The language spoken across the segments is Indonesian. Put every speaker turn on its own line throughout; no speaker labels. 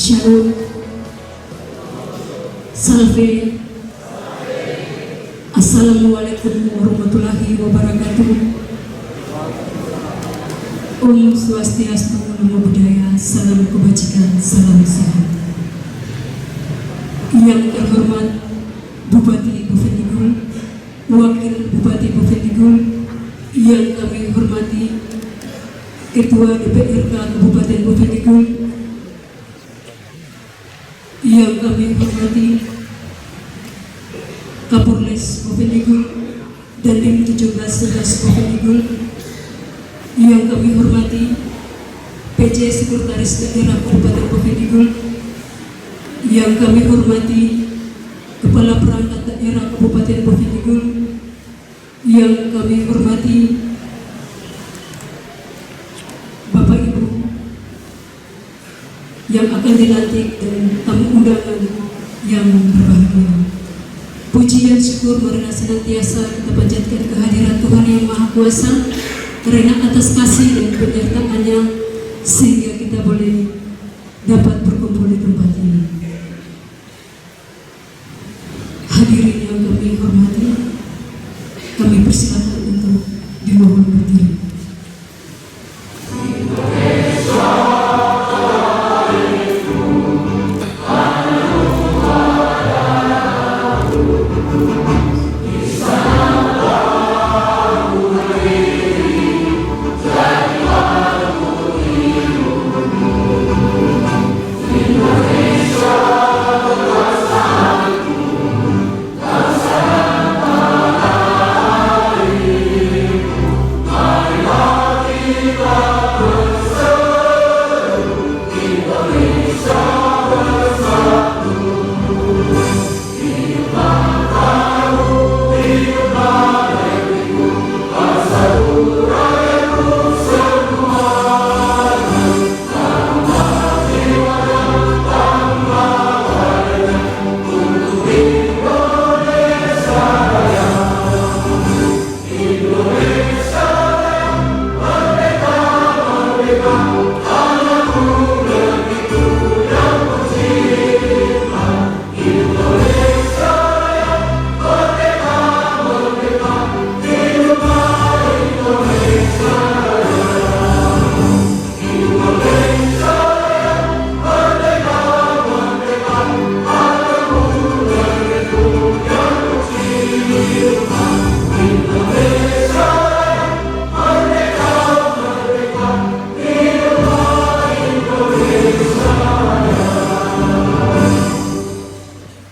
Shalom, Salve, Assalamualaikum warahmatullahi wabarakatuh. Om Swastiastu, Namo Buddhaya, salam kebajikan, salam sehat. Yang terhormat Bupati Bovendigul, Wakil Bupati Bovendigul, yang kami hormati Ketua DPRK Kabupaten Bovendigul, yang kami hormati Kapolres Bovendigul dan tim 1711 Bovendigul, yang kami hormati PJ Sekretaris Daerah Kabupaten Bovendigul, yang kami hormati Kepala Perangkat Daerah Kabupaten Bovendigul, yang kami hormati Bapak Ibu yang akan dilantik dan tamu undangan yang berbahagia. Puji dan syukur marilah senantiasa kita panjatkan kehadiran Tuhan Yang Maha Kuasa, karena atas kasih dan penyertaannya sehingga kita boleh dapat berkumpul di tempat ini. Hadirin yang kami hormati, kami persilakan untuk dimohon berdiri.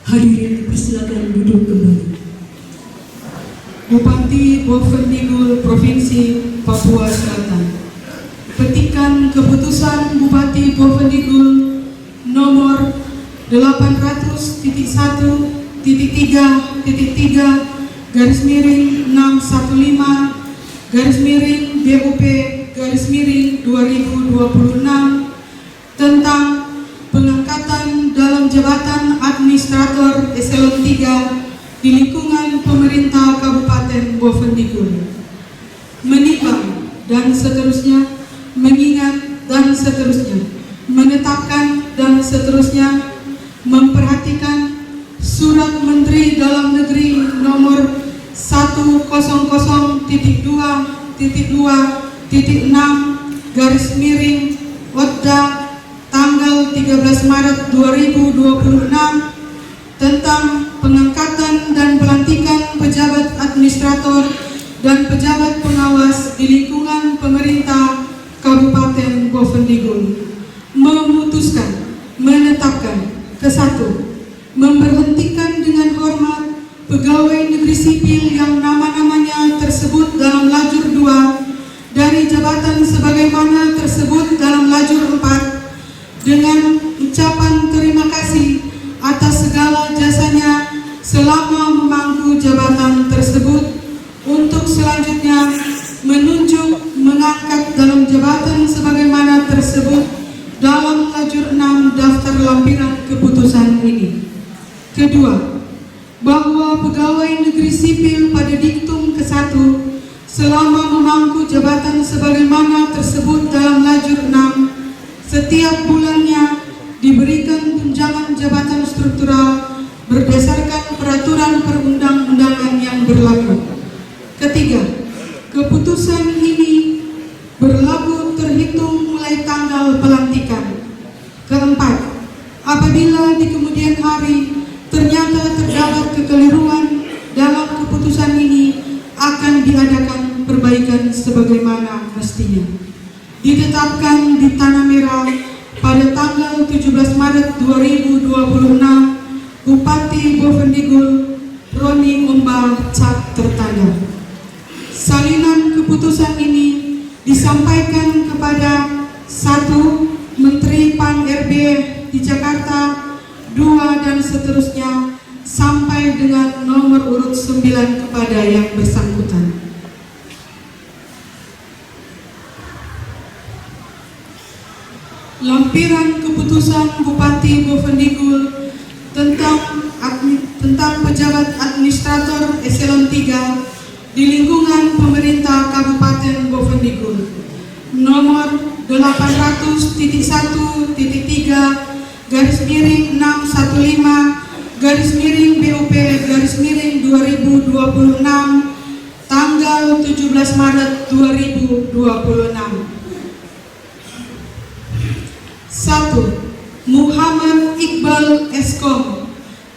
Hadirin dipersilakan duduk kembali.
Bupati Bovendigul Provinsi Papua Selatan. Petikan keputusan Bupati Bovendigul nomor 800.1.3.3 garis miring 615 garis miring BUP garis miring 2026 tentang pengangkatan dalam jabatan administrator eselon 3 di lingkungan pemerintah Kabupaten Bovendigul. Menimbang dan seterusnya, mengingat dan seterusnya, menetapkan dan seterusnya, memperhatikan Surat Menteri Dalam Negeri nomor 100.2.2.6 garis miring ODA tanggal 13 Maret 2026 tentang pengangkatan dan pelantikan pejabat administrator dan pejabat pengawas di lingkungan pemerintah Kabupaten Bovendigul. Memutuskan, menetapkan, ke-1, memberhentikan dengan hormat pegawai negeri sipil yang nama-namanya tersebut dalam lajur 2 dari jabatan sebagaimana tersebut dalam lajur 4 dengan ucapan terima kasih atas segala jasanya selama memangku jabatan tersebut, untuk selanjutnya menunjuk mengangkat dalam jabatan sebagaimana tersebut dalam lajur 6 daftar lampiran keputusan ini. Kedua, bahwa pegawai negeri sipil pada diktum ke-1 selama memangku jabatan sebagaimana tersebut dalam lajur 6 setiap bulannya diberikan tunjangan jabatan struktural berdasarkan peraturan perundang-undangan yang berlaku. Ketiga, keputusan ini berlaku terhitung mulai tanggal pelantikan. Keempat, apabila di kemudian hari ternyata terdapat kekeliruan dalam keputusan ini, akan diadakan perbaikan sebagaimana mestinya. Ditetapkan di Tanah Merah pada tanggal 17 Maret 2026, Bupati Bovendigul Roni Umba Cat tertanda. Salinan keputusan ini disampaikan kepada 1. Menteri Pan-RB di Jakarta, 2 dan seterusnya sampai dengan nomor urut 9 kepada yang bersangkutan. Lampiran keputusan Bupati Bovendigul tentang pejabat administrator eselon 3 di lingkungan pemerintah Kabupaten Bovendigul nomor 800.115/BUP/2026 tanggal 17 Maret 2026. 1. Muhammad Iqbal Eskom,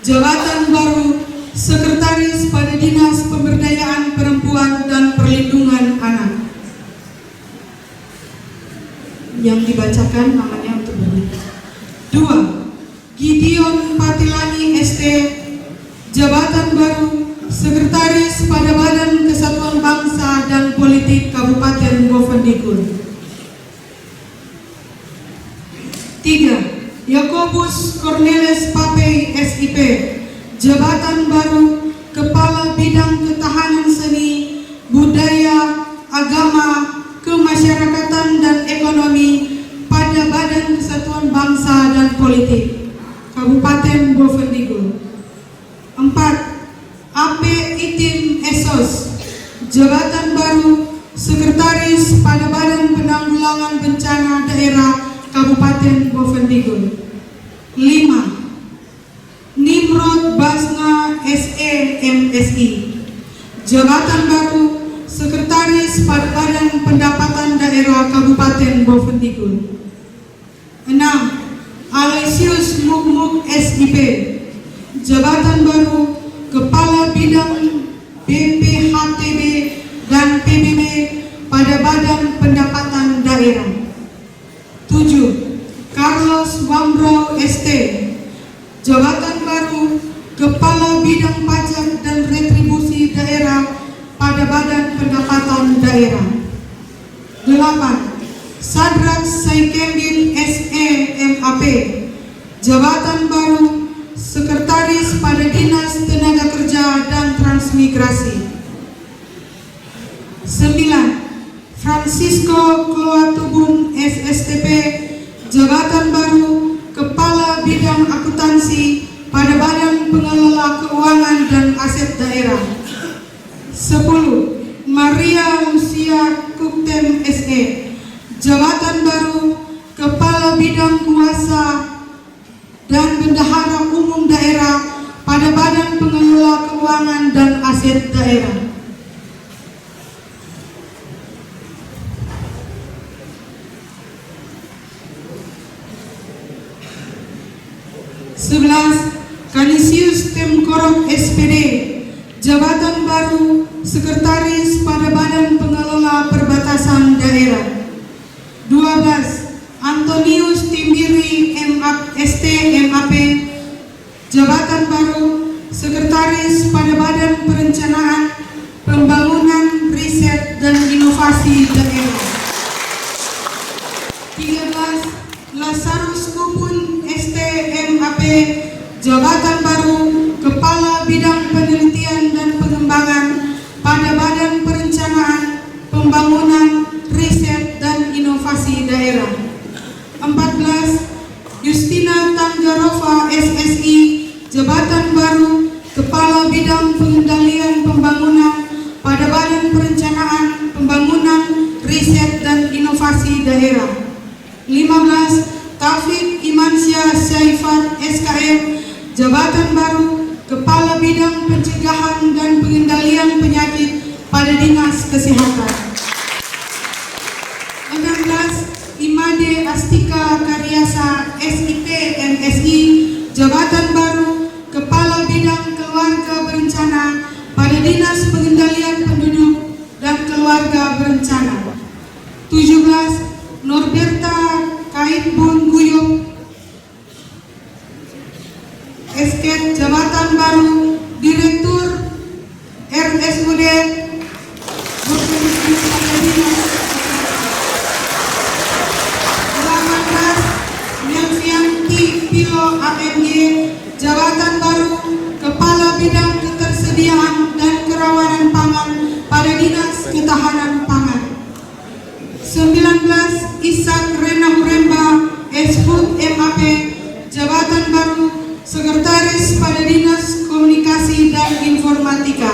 jabatan baru Sekretaris pada Dinas Pemberdayaan Perempuan dan Perlindungan Anak. Yang dibacakan namanya untuk berikut. 2. Gideon Patilani ST, jabatan baru Sekretaris pada Badan Kesatuan Bangsa dan Politik Kabupaten Bovendigul. 3. Yakobus Cornelis Papey SIP, jabatan baru Kepala Bidang Ketahanan Seni, Budaya, Agama, Kemasyarakatan dan Ekonomi pada Badan Kesatuan Bangsa dan Politik Kabupaten Bovendigul. 4. AP Itim Esos, jabatan baru Sekretaris pada Badan Penanggulangan Bencana Daerah Kabupaten Bovendigul. 5. Nimrod Basna SE MSI, jabatan baru Sekretaris pada Badan Pendapatan Daerah Kabupaten Bovendigul. 6. Aloysius Mukmuk SIP, jabatan baru Kepala Bidang BPHTB dan PBB pada Badan Pendapatan Daerah. 7. Carlos Wambro ST, jabatan baru Kepala Bidang Pajak dan Retribusi Daerah pada Badan Pendapatan Daerah. 8. Sadrak Saikembil SE MAP, jabatan baru Sekretaris pada Dinas Tenaga Kerja dan Transmigrasi. 9. Francisco Kloatubun SSTP, jabatan baru Kepala Bidang Akuntansi pada Badan Pengelola Keuangan dan Aset Daerah. 10. Maria Lucia Kuktem SE, jabatan baru Kepala Bidang Kuasa dan Bendahara Umum Daerah pada Badan Pengelola Keuangan dan Aset Daerah. 11. Kanisius Temkorok SPD, jabatan baru Sekretaris pada Badan Pengelola Perbatasan Daerah. 12. Antonius Timbiri ST MAP, jabatan baru Sekretaris pada Badan Perencanaan, Pembangunan, Riset dan Inovasi Daerah. 13. Lazarus Kupun ST MAP, jabatan baru Kepala Bidang Penelitian dan Pengembangan pada Badan Perencanaan, Pembangunan, Riset dan Inovasi Daerah. 14. Justina Tanggarova SSI, jabatan baru Kepala Bidang Pengendalian Pembangunan pada Badan Perencanaan, Pembangunan, Riset dan Inovasi Daerah. 15. Taufik Imansyah Mutia Syaifat SKM, jabatan baru Kepala Bidang Pencegahan dan Pengendalian Penyakit pada Dinas Kesehatan. 16. Imade Astika Karyasa SIP MSI, jabatan baru Kepala Bidang Keluarga Berencana pada Dinas Pengendalian Penduduk dan Keluarga Berencana. 17. Norberta Kaitbun Guyup Esket, jabatan baru Direktur RSUD Berkomunikasi pada Dinas. 18. Melvianti Pilo AMG, jabatan baru Kepala Bidang Ketersediaan dan Kerawanan Pangan pada Dinas Ketahanan Pangan. 19. Ishak Rena Huremba SHUT MAP, jabatan baru Sekretaris pada Dinas Komunikasi dan Informatika.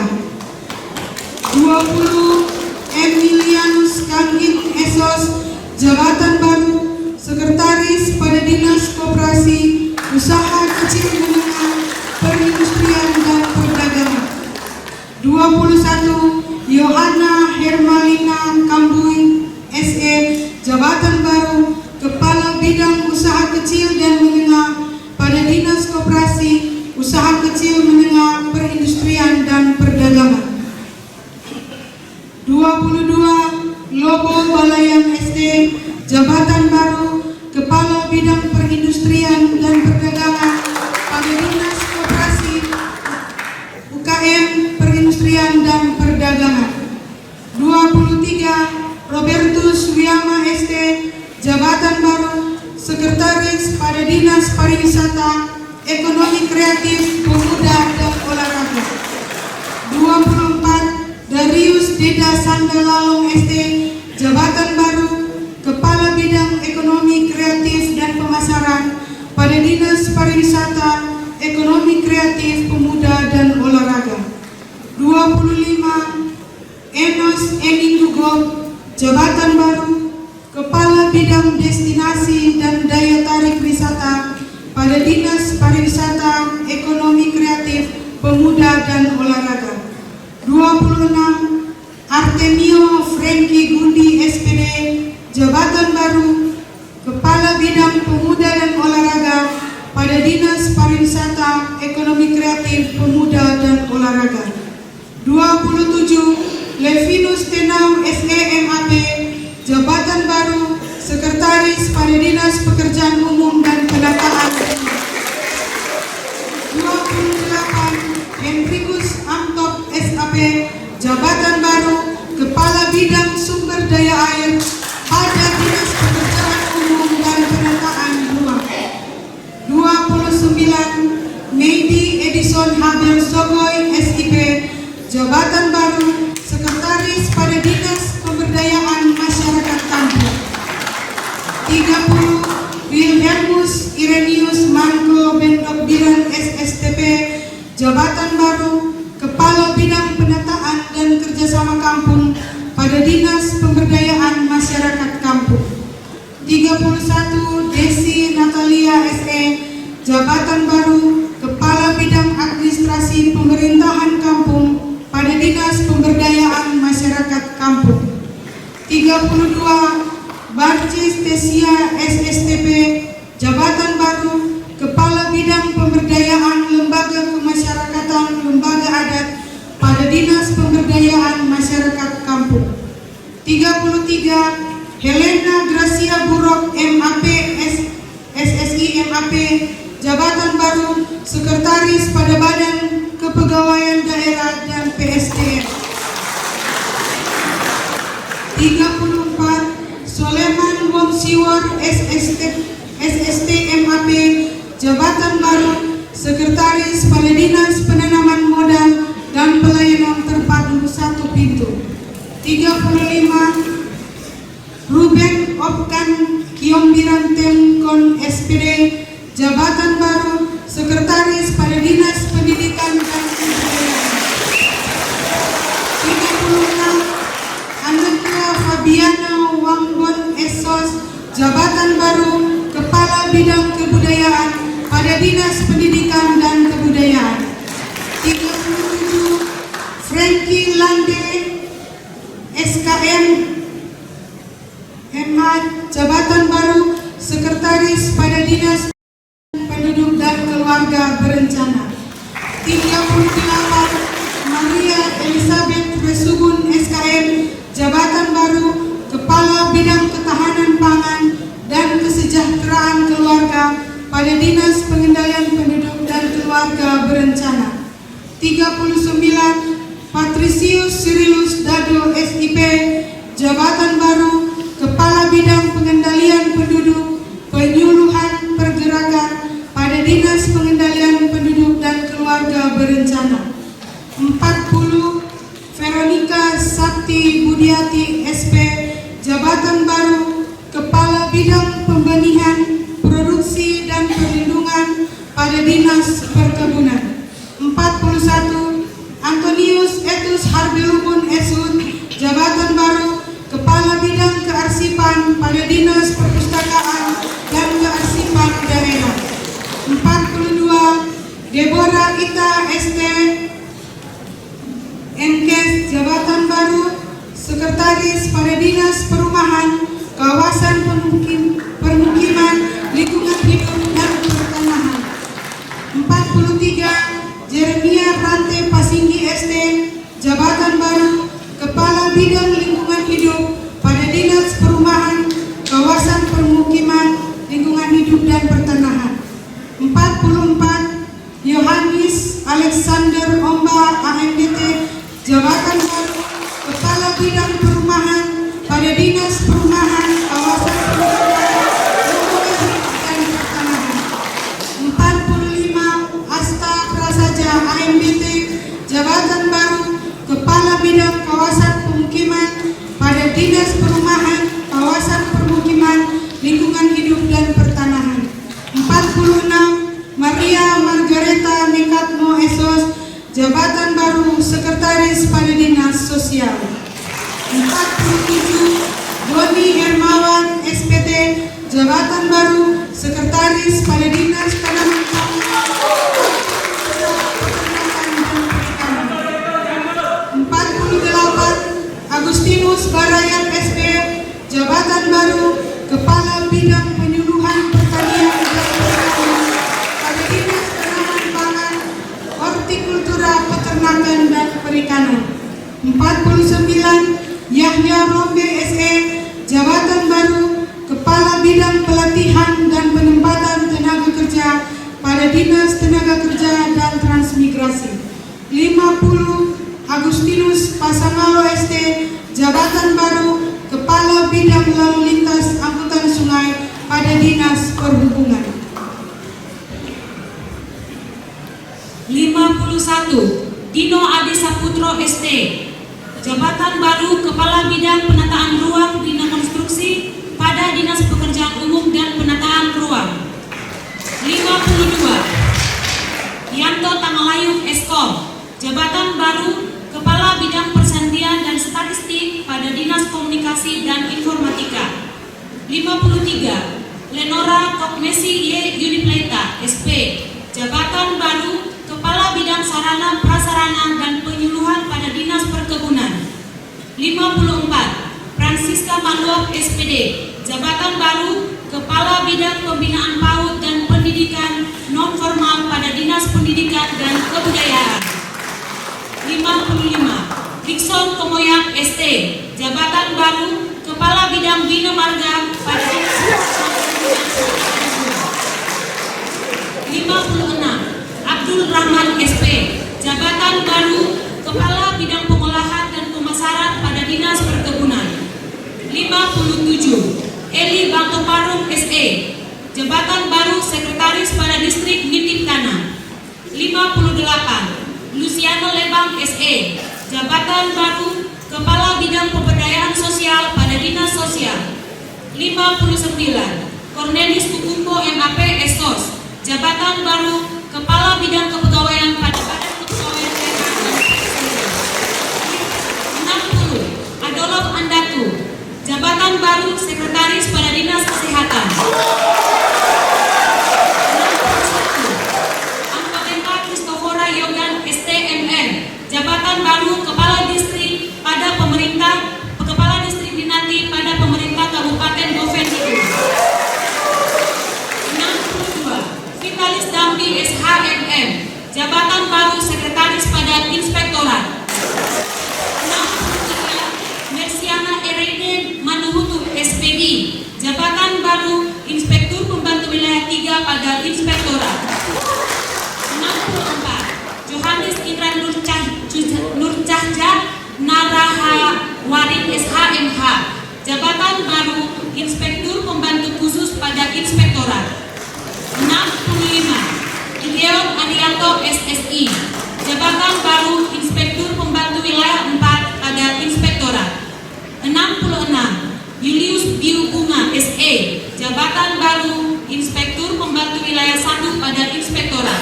20. Emilianus Kangit Esos, jabatan baru Sekretaris pada Dinas Koperasi, Usaha Kecil Menengah, Perindustrian dan Perdagangan. 21. Yohana Hermalina Kambuin SE, jabatan baru Kepala Bidang Usaha Kecil dan Menengah pada Dinas Koperasi, Usaha Kecil Menengah, Perindustrian dan Perdagangan. 22. Lobo Balayan SD, jabatan baru Kepala Bidang Perindustrian dan Perdagangan pada Dinas Koperasi, UKM, Perindustrian dan Perdagangan. 23. Robertus Wiyama SD, jabatan baru Sekretaris pada Dinas Pariwisata, Ekonomi Kreatif, Pemuda dan Olahraga. 24. Darius Deda Sandalalong SD, jabatan baru Kepala Bidang Ekonomi Kreatif dan Pemasaran pada Dinas Pariwisata, Ekonomi Kreatif, Pemuda dan Olahraga. 25. Enos Eninggugo, jabatan baru Kepala Bidang Destinasi dan Daya Tarik Wisata pada Dinas Pariwisata, Ekonomi Kreatif, Pemuda dan Olahraga. 26. Artemio Franky Gundi SPD, jabatan baru Kepala Bidang Pemuda dan Olahraga pada Dinas Pariwisata, Ekonomi Kreatif, Pemuda dan Olahraga. 27. Levinus Tenau SE MAP, jabatan baru Sekretaris pada Dinas Pekerjaan Umum dan Pendataan. 28. Hendrikus Amtop SAP, jabatan baru Kepala Bidang Sumber Daya Air pada Dinas Pekerjaan Umum dan Penataan Ruang. 29. Meidi Edison Habel Sogoy SIP, jabatan baru Sekretaris pada Dinas Pemberdayaan Masyarakat Kampung. 30. Wilhelmus Irenius Mangko Bendok Biran SSTP, jabatan baru Kepala Bidang Penataan dan Kerjasama Kampung pada Dinas Pemberdayaan Masyarakat Kampung. 31. Desi Natalia SE, jabatan baru Kepala Bidang Administrasi Pemerintahan Kampung pada Dinas Pemberdayaan Masyarakat Kampung. 32. Barcis Tesia SSTP, jabatan baru Kepala Bidang Pemberdayaan Lembaga Kemasyarakatan Lembaga Adat pada Dinas Pemberdayaan Masyarakat Kampung. 33. Helena Gracia Burok MAP SSI MAP, jabatan baru Sekretaris pada Badan Kepegawaian Daerah dan PSDM. 34. Soleman Wongsiwor SST MAP, jabatan baru Sekretaris pada Dinas Penanaman Modal dan Pelayanan Terpadu Satu Pintu. 35. Ruben Opkan Kiombiran Temkon SPD, jabatan baru Sekretaris pada Dinas Pendidikan dan Kebudayaan. 36. Aneka Fabiana Wanggon Esos, jabatan baru Kepala Bidang Kebudayaan 38 Maria Elizabeth Resubun SKM, jabatan baru Kepala Bidang Ketahanan Pangan dan Kesejahteraan Keluarga pada Dinas Pengendalian Penduduk dan Keluarga Berencana. 39 Patricius Cyrillus Dado SIP, jabatan baru Kepala Bidang Pengendalian Penduduk Penyuluhan Pergerakan pada Dinas Pengendalian Penduduk dan Keluarga Berencana. 40 Veronica Sakti Budiati SP, jabatan baru Kepala Bidang Pembenihan, Produksi dan Perlindungan pada Dinas Perkebunan. 41 Antonius Etus Harbilumun SUD, jabatan baru Kepala Bidang Kearsipan pada Dinas Perpustakaan dan Kearsipan Daerah. 42 Deborah Ita ST Enkes, jabatan baru Sekretaris pada Dinas Perumahan, Kawasan Permukiman, Lingkungan Hidup dan Pertanahan. 43 Jeremia Rante Pasinggi ST, jabatan baru Kepala Bidang Lingkungan Hidup pada Dinas Perumahan, Kawasan Permukiman, Lingkungan Hidup dan Pertanahan. 44 Yohanes Alexander Omba AMDT, jabatan baru Kepala Bidang Perumahan pada Dinas Perumahan, Kawasan Permukiman, Lingkungan Hidup dan Pertanahan. 45 Asta Prasaja AMDT, jabatan baru Kepala Bidang Kawasan Pemukiman pada Dinas Perumahan, Kawasan Permukiman, Lingkungan Hidup dan Pertanahan. 46 Maria Margareta Nekatmo Esos, jabatan baru Sekretaris pada Dinas Sosial. 47 Doni Hermawan SPT, jabatan baru Sekretaris pada Dinas Tanaman Pangan, Peternakan dan Perikanan. 48 Agustinus Barayat SP, jabatan baru Kepala Bidang Penyuluhan Pertanian dan Perikanan pada Dinas Tanaman Pangan, Hortikultura, Peternakan dan Perikanan. 49 Yahya Rombe SE, jabatan baru Kepala Bidang Pelatihan dan Penempatan Tenaga Kerja pada Dinas Tenaga Kerja dan Transmigrasi. 50 Agustinus Pasangalo ST, jabatan baru Kepala Bidang Lalu Lintas Angkutan Sungai pada Dinas Perhubungan.
51 Dino Adi Saputro ST, jabatan baru Kepala Bidang Penataan Ruang Bina Konstruksi pada Dinas Pekerjaan Umum dan Penataan Ruang. 52 Yanto Tamalayung Eskom, jabatan baru Kepala Bidang Persandian dan Statistik pada Dinas Komunikasi dan Informatika. 53 Lenora Kokmesi Y Unipleta SP, jabatan baru Kepala Bidang Sarana Prasarana dan Penyuluhan pada Dinas Perkebunan. 54 Francisca Manuak SPD, jabatan baru Kepala Bidang Pembinaan PAUD dan Pendidikan Non-Formal pada Dinas Pendidikan dan Kebudayaan. 55 Dixon Komoyak ST, jabatan baru Kepala Bidang Bina Marga pada Dinas Perkebunan. 56 Abdul Rahman SP, jabatan baru Kepala Bidang Pengolahan dan Pemasaran pada Dinas Perkebunan. 57 Eli Bangtoparung SE, jabatan baru Sekretaris pada Distrik Nitip Tanah. 58 Luciano Lebang SE, jabatan baru Kepala Bidang Pemberdayaan Sosial pada Dinas Sosial. 59 Cornelis Kukumbo MAP Esos, jabatan baru Kepala Bidang Kepegawaian pada Badan Kepegawaian Daerah dan Presiden. 60 Adolf Andatu, jabatan baru Sekretaris pada Dinas Kesehatan. 61 Angkotenka Kristofora Yogan STMN, jabatan baru Kepala Distrik pada Pemerintah Kepala Distrik Dinati pada Pemerintah Kabupaten Boven Hidup. 62 Vitalis Dambi SHMM, jabatan baru 3 pada Inspektorat. 64. Johannes Indra Nurcahja Narahawarin SHMH, jabatan baru Inspektur Pembantu Khusus pada Inspektorat. 65. Gideon Arianto SSI, jabatan baru Inspektur Pembantu Wilayah 4 pada Inspektorat. 66. Julius Biu Bunga SE, jabatan baru Inspektur Pembantu Wilayah 1 pada Inspektorat.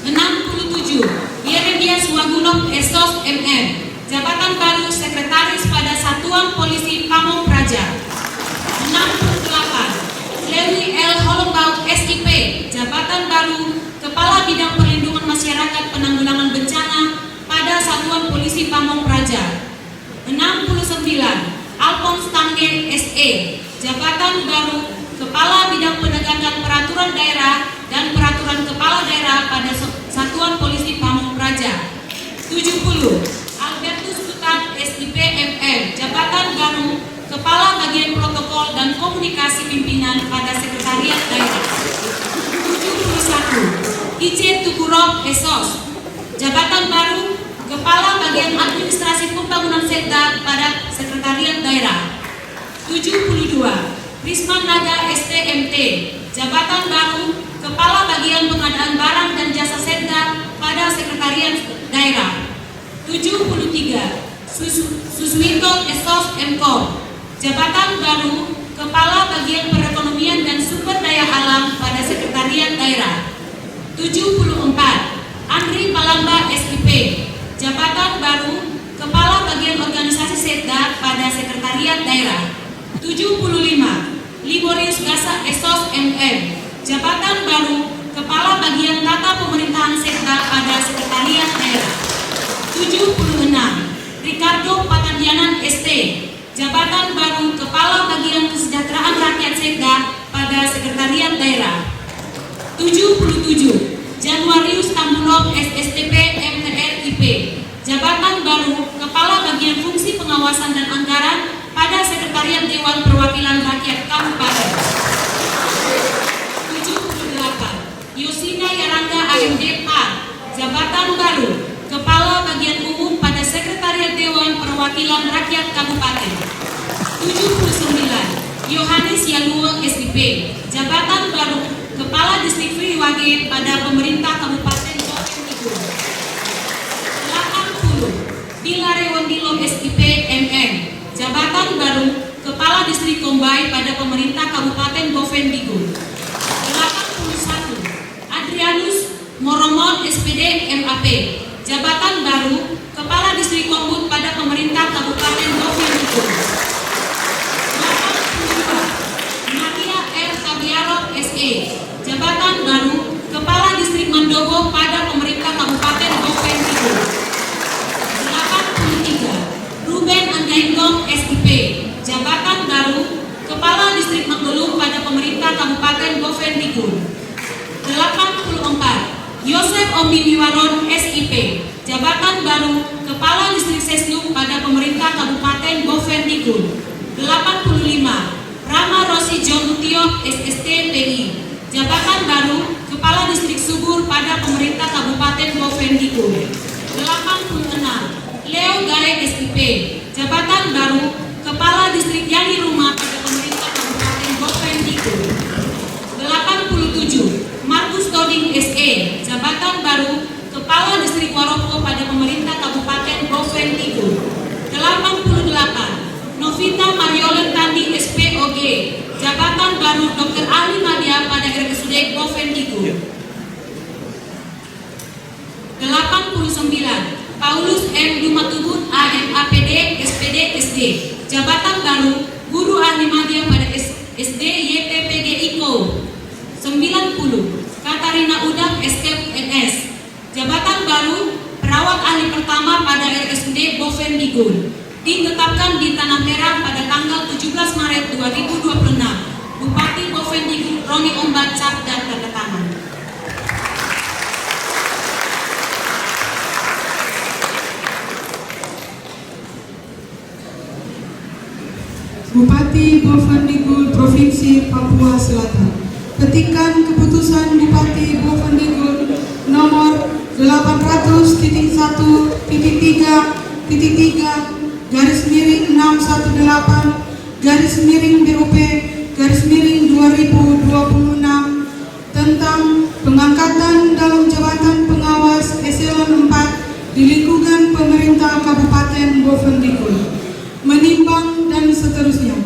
67. Yeremias Wagunov Esos MM, jabatan baru Sekretaris pada Satuan Polisi Pamong Praja. 68. Lewi L. Holombau SIP, jabatan baru Kepala Bidang Perlindungan Masyarakat Penanggulangan Bencana pada Satuan Polisi Pamong Praja. 69. Alphonse Tange SE, jabatan baru Kepala Bidang Penegakan Peraturan Daerah dan Peraturan Kepala Daerah pada Satuan Polisi Pamong Praja. 70. Albertus Tutan SIP MM, jabatan baru Kepala Bagian Protokol dan Komunikasi Pimpinan pada Sekretariat Daerah. 71. Ice Tukurov Esos, jabatan baru Kepala Bagian Administrasi Pembangunan Sekda pada Sekretariat Daerah. 72. Risman Naga STMT, jabatan baru Kepala Bagian Pengadaan Barang dan Jasa Sekda pada Sekretariat Daerah. 73. Suswinto Esos Mkor, jabatan baru Kepala Bagian Perekonomian dan Sumber Daya Alam pada Sekretariat Daerah. 74. Andri Palamba SIP, jabatan baru Kepala Bagian Organisasi Sekda pada Sekretariat Daerah. 75. Liborius Gasa Esos MM, jabatan baru Kepala Bagian Tata Pemerintahan Sekda pada Sekretariat Daerah. 76. Ricardo Patandianan ST, jabatan baru Kepala Bagian Kesejahteraan Rakyat Sekda pada Sekretariat Daerah. 77. Januarius Tambunov SSTP MTRIP, jabatan baru Kepala Bagian Fungsi Pengawasan dan Anggaran pada Sekretariat Dewan Perwakilan Rakyat Kabupaten. 78. Yosina Yarangga AMD PAR, jabatan baru Kepala Bagian Umum pada Sekretariat Dewan Perwakilan Rakyat Kabupaten. 79. Yohanes Yaluo SIP, jabatan baru Kepala Distrik Friwage pada Pemerintah Kabupaten Boven Digul. 80. Bilare Wondilo SIP MM, jabatan baru Kepala Distrik Kombai pada Pemerintah Kabupaten Boven Digul. 81. Adrianus Moromon SPD MAP, jabatan baru Kepala Distrik Kombut pada Pemerintah Kabupaten Boven Digul. 82. Nadia R. Tabiarot SE, jabatan baru Kepala Distrik Mandobo pada Pemerintah Kabupaten Boven Digul. 83. Ruben Anggainggong SIP, jabatan baru Kepala Distrik Maggelung pada Pemerintah Kabupaten Boven Digul. 84. Yosef Omimiwaron SIP, jabatan baru Kepala Distrik Sesluk pada Pemerintah Kabupaten Boven Digul. 85. Rama Rosi John Utiok SST PI, jabatan baru Kepala Distrik Subur pada Pemerintah Kabupaten Boven Digul. 86. Leo Gae SIP, jabatan baru Kepala Distrik Yani Rumah pada Pemerintah Kabupaten Boven Digul. 87. Markus Toding SE, jabatan baru Kepala Distrik Waropo pada Pemerintah Kabupaten Boven Digul. 88. Novita Mariolen Tandi SPOG, jabatan baru Dr. Ali Madia pada RSUD Boven Digul. 89. Paulus M. Dumatubun AMAPD SPD SD, jabatan baru Guru Ahli Madya pada SD YPPG IKO. 90. Katarina Udak SKP NS, jabatan baru Perawat Ahli Pertama pada RSUD Boven Digul, ditetapkan di Tanah Merah pada tanggal 17 Maret 2026. Bupati Boven Digul Roni Ombat Cap dan tanda tangan.
Bupati Boven Digul Provinsi Papua Selatan. petikan keputusan Bupati Bovendigul nomor 800.1.3/618/BUP/2026 tentang pengangkatan dalam jabatan pengawas eselon 4 di lingkungan pemerintah Kabupaten Bovendigul, menimbang dan seterusnya,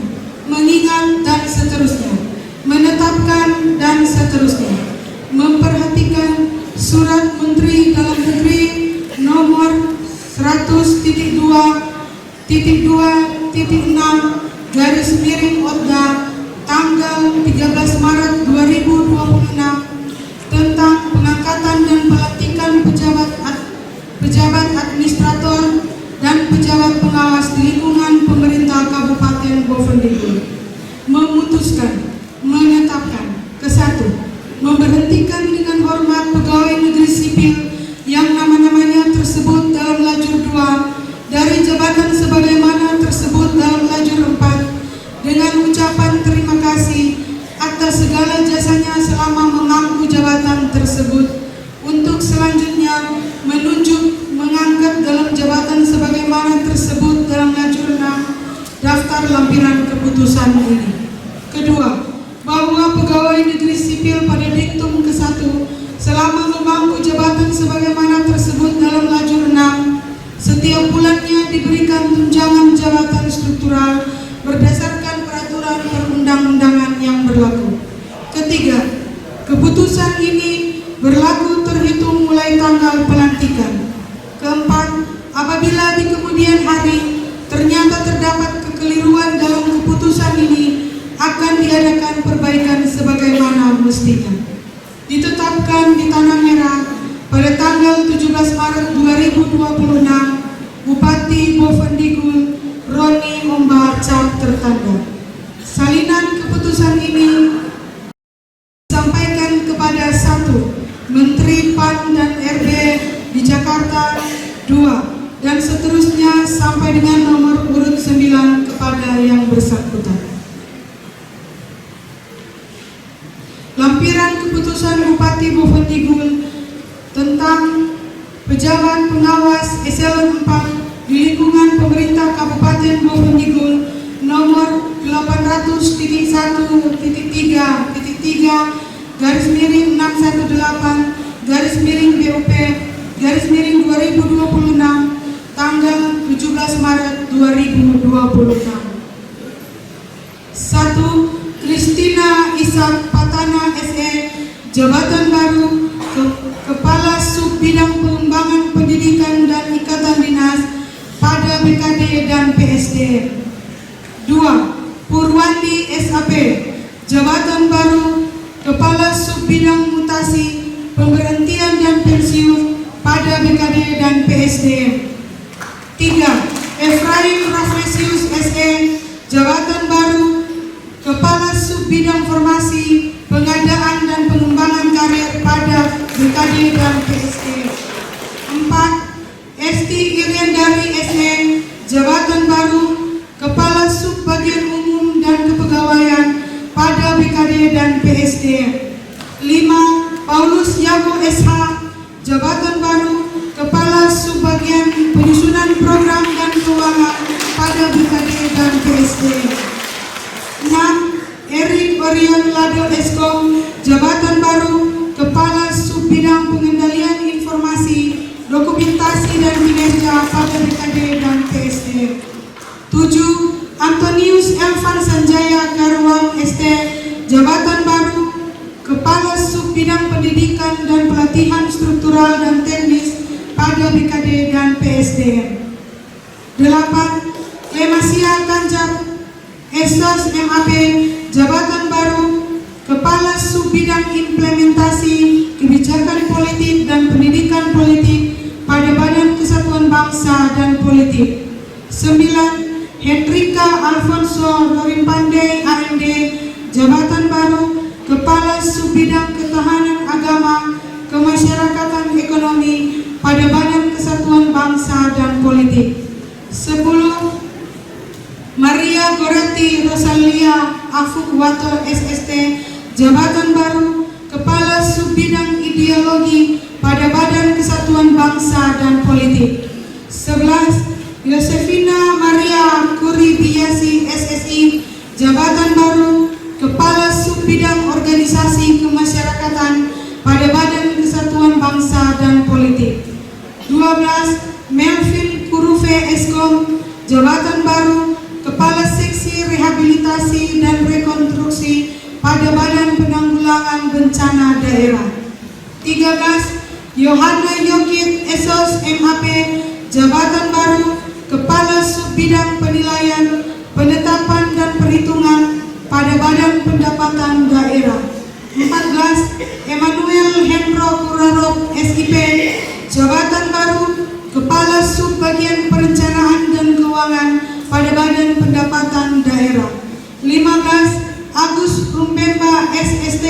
mengingat dan seterusnya, menetapkan dan seterusnya, memperhatikan Surat Menteri Dalam Negeri nomor 100.2.6/ODA tanggal 13 Maret 2026 tentang pengangkatan dan pelantikan pejabat administrator dan pejabat pengawas di lingkungan pemerintah Kabupaten Bovendigul, memutuskan, menetapkan, ke-1, memberhentikan dengan hormat pegawai negeri sipil yang nama-namanya tersebut dalam lajur 2 dari jabatan sebagaimana tersebut dalam lajur 4 dengan ucapan terima kasih atas segala jasanya selama memangku jabatan tersebut, untuk selanjutnya menunjuk, mengangkat dalam jabatan sebagaimana tersebut dalam lajur 6 daftar lampiran keputusan ini. Kedua, bahwa pegawai negeri sipil pada diktum ke-1 selama memangku jabatan sebagaimana tersebut dalam lajur 6 setiap bulannya diberikan tunjangan jabatan struktural berdasarkan peraturan perundang-undangan yang berlaku. Ketiga, keputusan ini berlaku terhitung mulai tanggal pelantikan. Keempat, apabila di kemudian hari ternyata terdapat kekeliruan dalam keputusan ini, akan diadakan perbaikan sebagaimana mestinya. Ditetapkan di Tanah Merah pada tanggal 17 Maret 2026, Bupati Bovendigul Roni Omba Cap tertanda. Salinan keputusan ini disampaikan kepada 1. Menteri PAN dan RB di Jakarta, 2, dan seterusnya sampai dengan nomor urut 9 kepada yang bersangkutan. Lampiran keputusan Bupati Bovendigul tentang pejabat pengawas eselon 4 di lingkungan pemerintah Kabupaten Bovendigul nomor 800.1.3/BUP/2026 tanggal 17 Maret 2026. 1. Kristina Ishak Patana SE, jabatan baru Kepala Sub Bidang Pengembangan Pendidikan dan Ikatan Dinas pada BKD dan PSD. 2. Purwandi SAP, jabatan baru Kepala Sub Bidang Mutasi, Pemberhentian dan Pensiun pada BKD dan PSD. 3. Efraim Rafflesius SE, jabatan baru Kepala Sub Bidang Formasi, Pengadaan dan Pengembangan Karir pada BKD dan PSD. 4. Esti Iriandari SE, jabatan baru Kepala Sub Bagian Umum dan Kepegawaian pada BKD dan PSD. 5. Paulus Yago SH, jabatan baru Kepala Sub Bagian Penyusunan Program dan Keuangan pada BKD dan PSD. 6. Erik Orion Lado Eskom, jabatan baru Kepala Sub Bidang Pengendalian Informasi, Dokumentasi dan Kinerja pada BKD dan PSD. 7. Antonius Elvan Sanjaya Karuang ST, jabatan baru Kepala Sub Bidang Pendidikan dan Pelatihan Struktural dan Teknis pada BKD dan PSD. 8. Clemasia Kanjab Estos MAP, jabatan baru Kepala Sub Bidang Implementasi Kebijakan Politik dan Pendidikan Politik pada Badan Kesatuan Bangsa dan Politik. 9. Hendrika Alfonso Lorimpande AMD, jabatan baru Kepala Sub Bidang Ketahanan Agama Kemasyarakatan Ekonomi pada Badan Kesatuan Bangsa dan Politik. 10. Maria Gorati Rosalia Afuk Wato SST, jabatan baru Kepala Subbidang Ideologi pada Badan Kesatuan Bangsa dan Politik. 11. Yosefina Maria Kuribiasi SSI, jabatan baru Kepala Subbidang Organisasi Kemasyarakatan pada Badan Kesatuan Bangsa dan Politik. 12. Melvin Kurufe Eskom, jabatan baru Kepala Seksi Rehabilitasi dan Rekonstruksi pada Badan Penanggulangan Bencana Daerah. 13. Yohana Yokit Esos MAP, jabatan baru Kepala Subbidang Penilaian, Penetapan dan Perhitungan pada Badan Pendapatan Daerah. 14. Emmanuel Hendro Kurarop SIP, jabatan baru Kepala Subbagian Perencanaan dan Keuangan pada Badan Pendapatan Daerah. 15. Agus Rumpemba SST,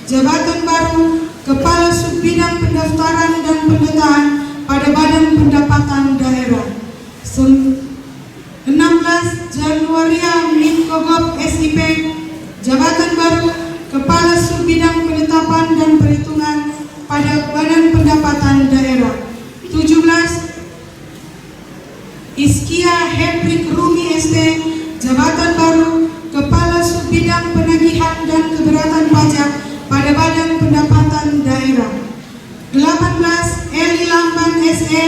jabatan baru Kepala Subbidang Pendaftaran dan Pendataan pada Badan Pendapatan Daerah. 16. Januaria Minkogop SIP, jabatan baru Kepala Subbidang Penetapan dan Perhitungan pada Badan Pendapatan Daerah. 17. Iskia Hendrik Rumi ST, jabatan baru Kepala Subbidang Penagihan dan Keberatan Pajak pada Badan Pendapatan Daerah. 18. Eli Lamban SE,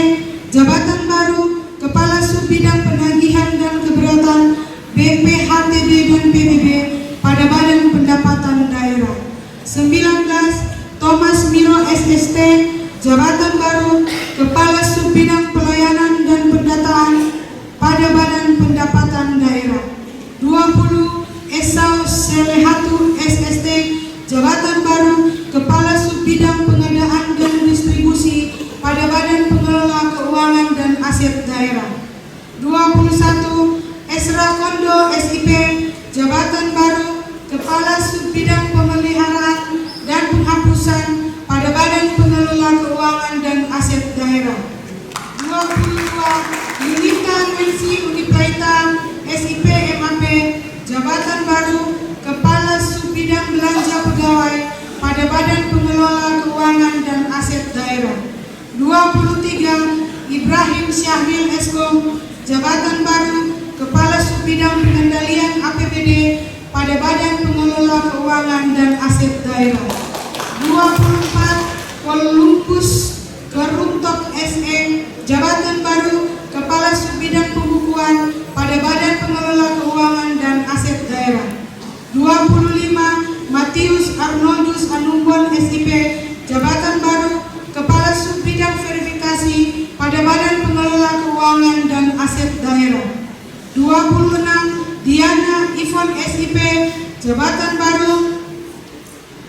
jabatan baru Kepala Subbidang Penagihan dan Keberatan BPHTB dan PBB pada Badan Pendapatan Daerah. 19. Thomas Miro SST, jabatan baru Kepala Subbidang Pelayanan dan Pendataan pada Badan Pendapatan Daerah. 20. Esau Selehatu SST, jabatan baru Kepala Subbidang Pengadaan dan Distribusi pada Badan Pengelola Keuangan dan Aset Daerah. 21. Esra Kondo SIP, jabatan baru Kepala Subbidang Pemeliharaan dan Penghapusan pada Badan Pengelola Keuangan dan Aset Daerah. 22. Yunita Mensi Unipaita SIP MAP, jabatan baru Kepala Subbidang Belanja Pegawai pada Badan Pengelola Keuangan dan Aset Daerah. 23. Ibrahim Syahril Eskom, jabatan baru Kepala Subbidang Pengendalian APBD pada Badan Pengelola Keuangan dan Aset Daerah. 24. Kolumpus Kerumtok SE, jabatan baru Kepala Subbidang Pembukuan pada Badan Pengelola Keuangan dan Aset Daerah. 25. Matius Arnoldus Anumbon SIP, jabatan baru Kepala Subbidang Verifikasi pada Badan Pengelola Keuangan dan Aset Daerah. 26. Diana Ivon SIP, jabatan baru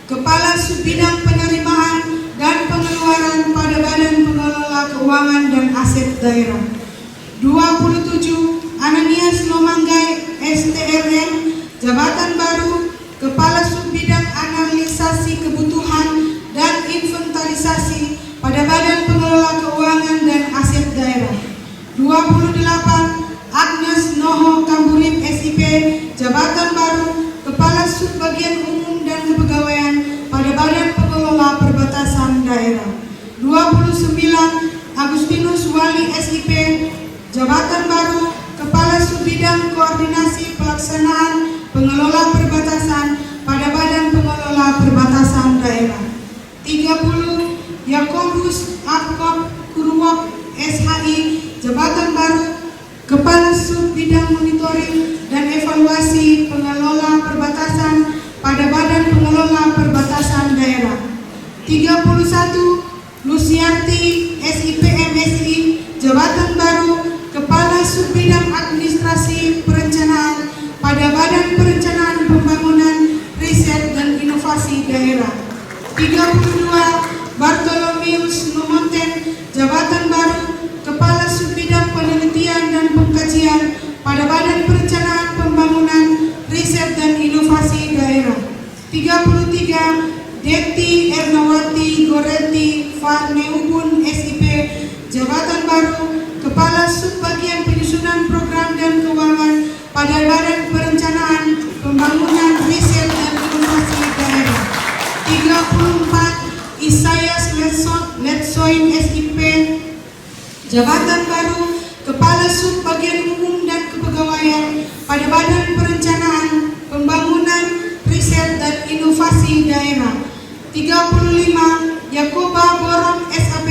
Kepala Subbidang Penerimaan dan Pengeluaran pada Badan Pengelola Keuangan dan Aset Daerah. 27. Ananias Nomanggai STRM, jabatan baru Kepala Subbidang Analisasi Kebutuhan dan Inventarisasi pada Badan Pengelola Keuangan dan Aset Daerah. 28. Agnes Noho Kamburip SIP, jabatan baru Kepala Subbagian Umum dan Kepegawaian pada Badan Pengelola Perbatasan Daerah. 29. Agustinus Wali SIP, jabatan baru Kepala Subbidang Koordinasi Pelaksanaan Pengelola Perbatasan pada Badan Pengelola Perbatasan Daerah. 30. Yakobus Akop Kurwok SHI, jabatan baru Kepala Subbidang Monitoring dan Evaluasi Pengelola Perbatasan pada Badan Pengelola Perbatasan Daerah. 31. Luciarti SIP MSI, jabatan baru Kepala Subbidang Administrasi Perencanaan pada Badan Perencanaan Pembangunan, Riset dan Inovasi Daerah. 32. Bartolomeus Numonten, jabatan baru Kepala Subbidang Penelitian dan Pengkajian pada Badan Perencanaan Pembangunan, Riset dan Inovasi Daerah. 33. Deti Ernawati Goreti Farneubun SIP, jabatan baru Kepala Subbagian Penyusunan Program dan Keuangan pada Badan Perencanaan Pembangunan, Riset dan Inovasi Daerah. Soin SIP, jabatan baru Kepala Sub Bagian Umum dan Kepegawaian pada Badan Perencanaan, Pembangunan, Riset dan Inovasi Daerah. 35 Yakoba Boron SAP,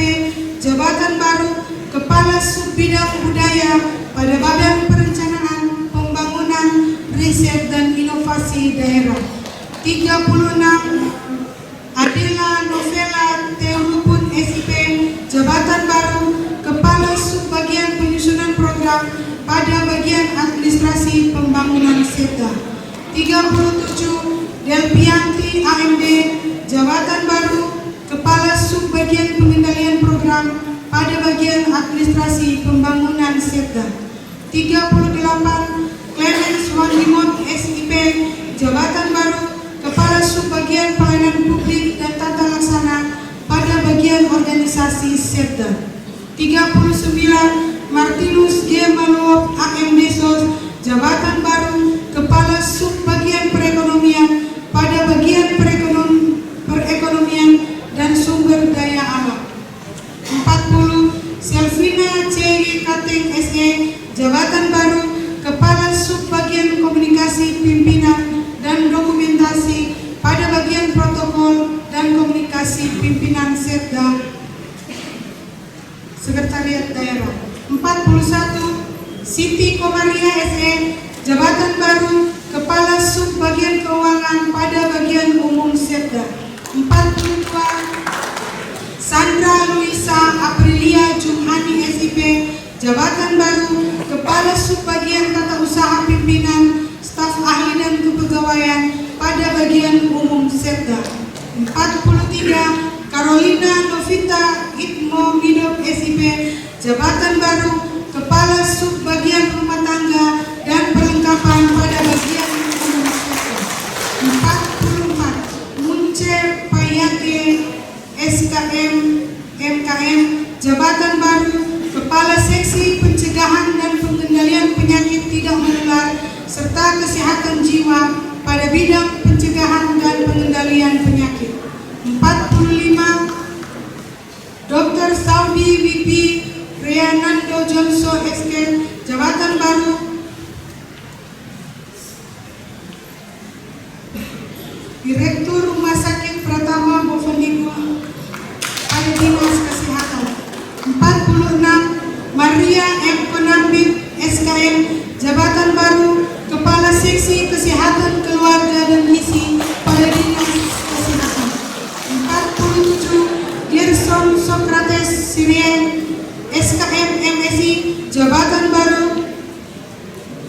jabatan baru Kepala Sub Bidang Budaya pada Badan Perencanaan, Pembangunan, Riset dan Inovasi Daerah. 36 Adela Novela Teorupun SIP, jabatan baru Kepala Subbagian Penyusunan Program pada Bagian Administrasi Pembangunan SETA. 37 Delpianti AMD, jabatan baru Kepala Subbagian Pengendalian Program pada Bagian Administrasi Pembangunan SETA. 38 Clemens Wandimon SIP, jabatan baru Kepala Subbagian Pelayanan Publik dan Tata Laksana pada Bagian Organisasi SETA. 39 Martinus G. Maluop AMD SOS, jabatan baru Kepala Subbagian Perekonomian pada Bagian Perekonomian dan Sumber Daya Alam. 40 Selvina C. Kateng SE, jabatan baru Kepala Subbagian Komunikasi Pimpinan dan Dokumentasi pada Bagian Protokol dan Komunikasi Pimpinan SETA Sekretariat Daerah. 41 Siti Komaria SE, jabatan baru Kepala Subbagian Keuangan pada Bagian Umum SETA. 42 Sandra Luisa Aprilia Jumhani SIP, jabatan baru Kepala Subbagian Tata Usaha Pimpinan, Staf Ahli dan Kepegawaian pada Bagian Umum SETA. 43 Carolina Novita Itmo Midop SIP, jabatan baru Kepala Subbagian Rumah Tangga dan Perlengkapan pada Bagian Umum SETA. 44 Munce Payake SKM MKM, jabatan baru Kepala Seksi Pencegahan dan Pengendalian Penyakit Tidak Menular serta Kesehatan Jiwa pada Bidang Pencegahan dan Pengendalian Penyakit. 45 Dr. Saudi VP Rianando Jonso SK, jabatan baru Direktur Rumah Sakit Pratama Bovendigul pada Dinas Kesehatan. 46 Maria M. Konambit SKM, jabatan baru Kepala Seksi Kesehatan Keluarga dan Gizi pada Dinas Kesehatan. 47 Gerson Socrates Sirien SKM MSI, jabatan baru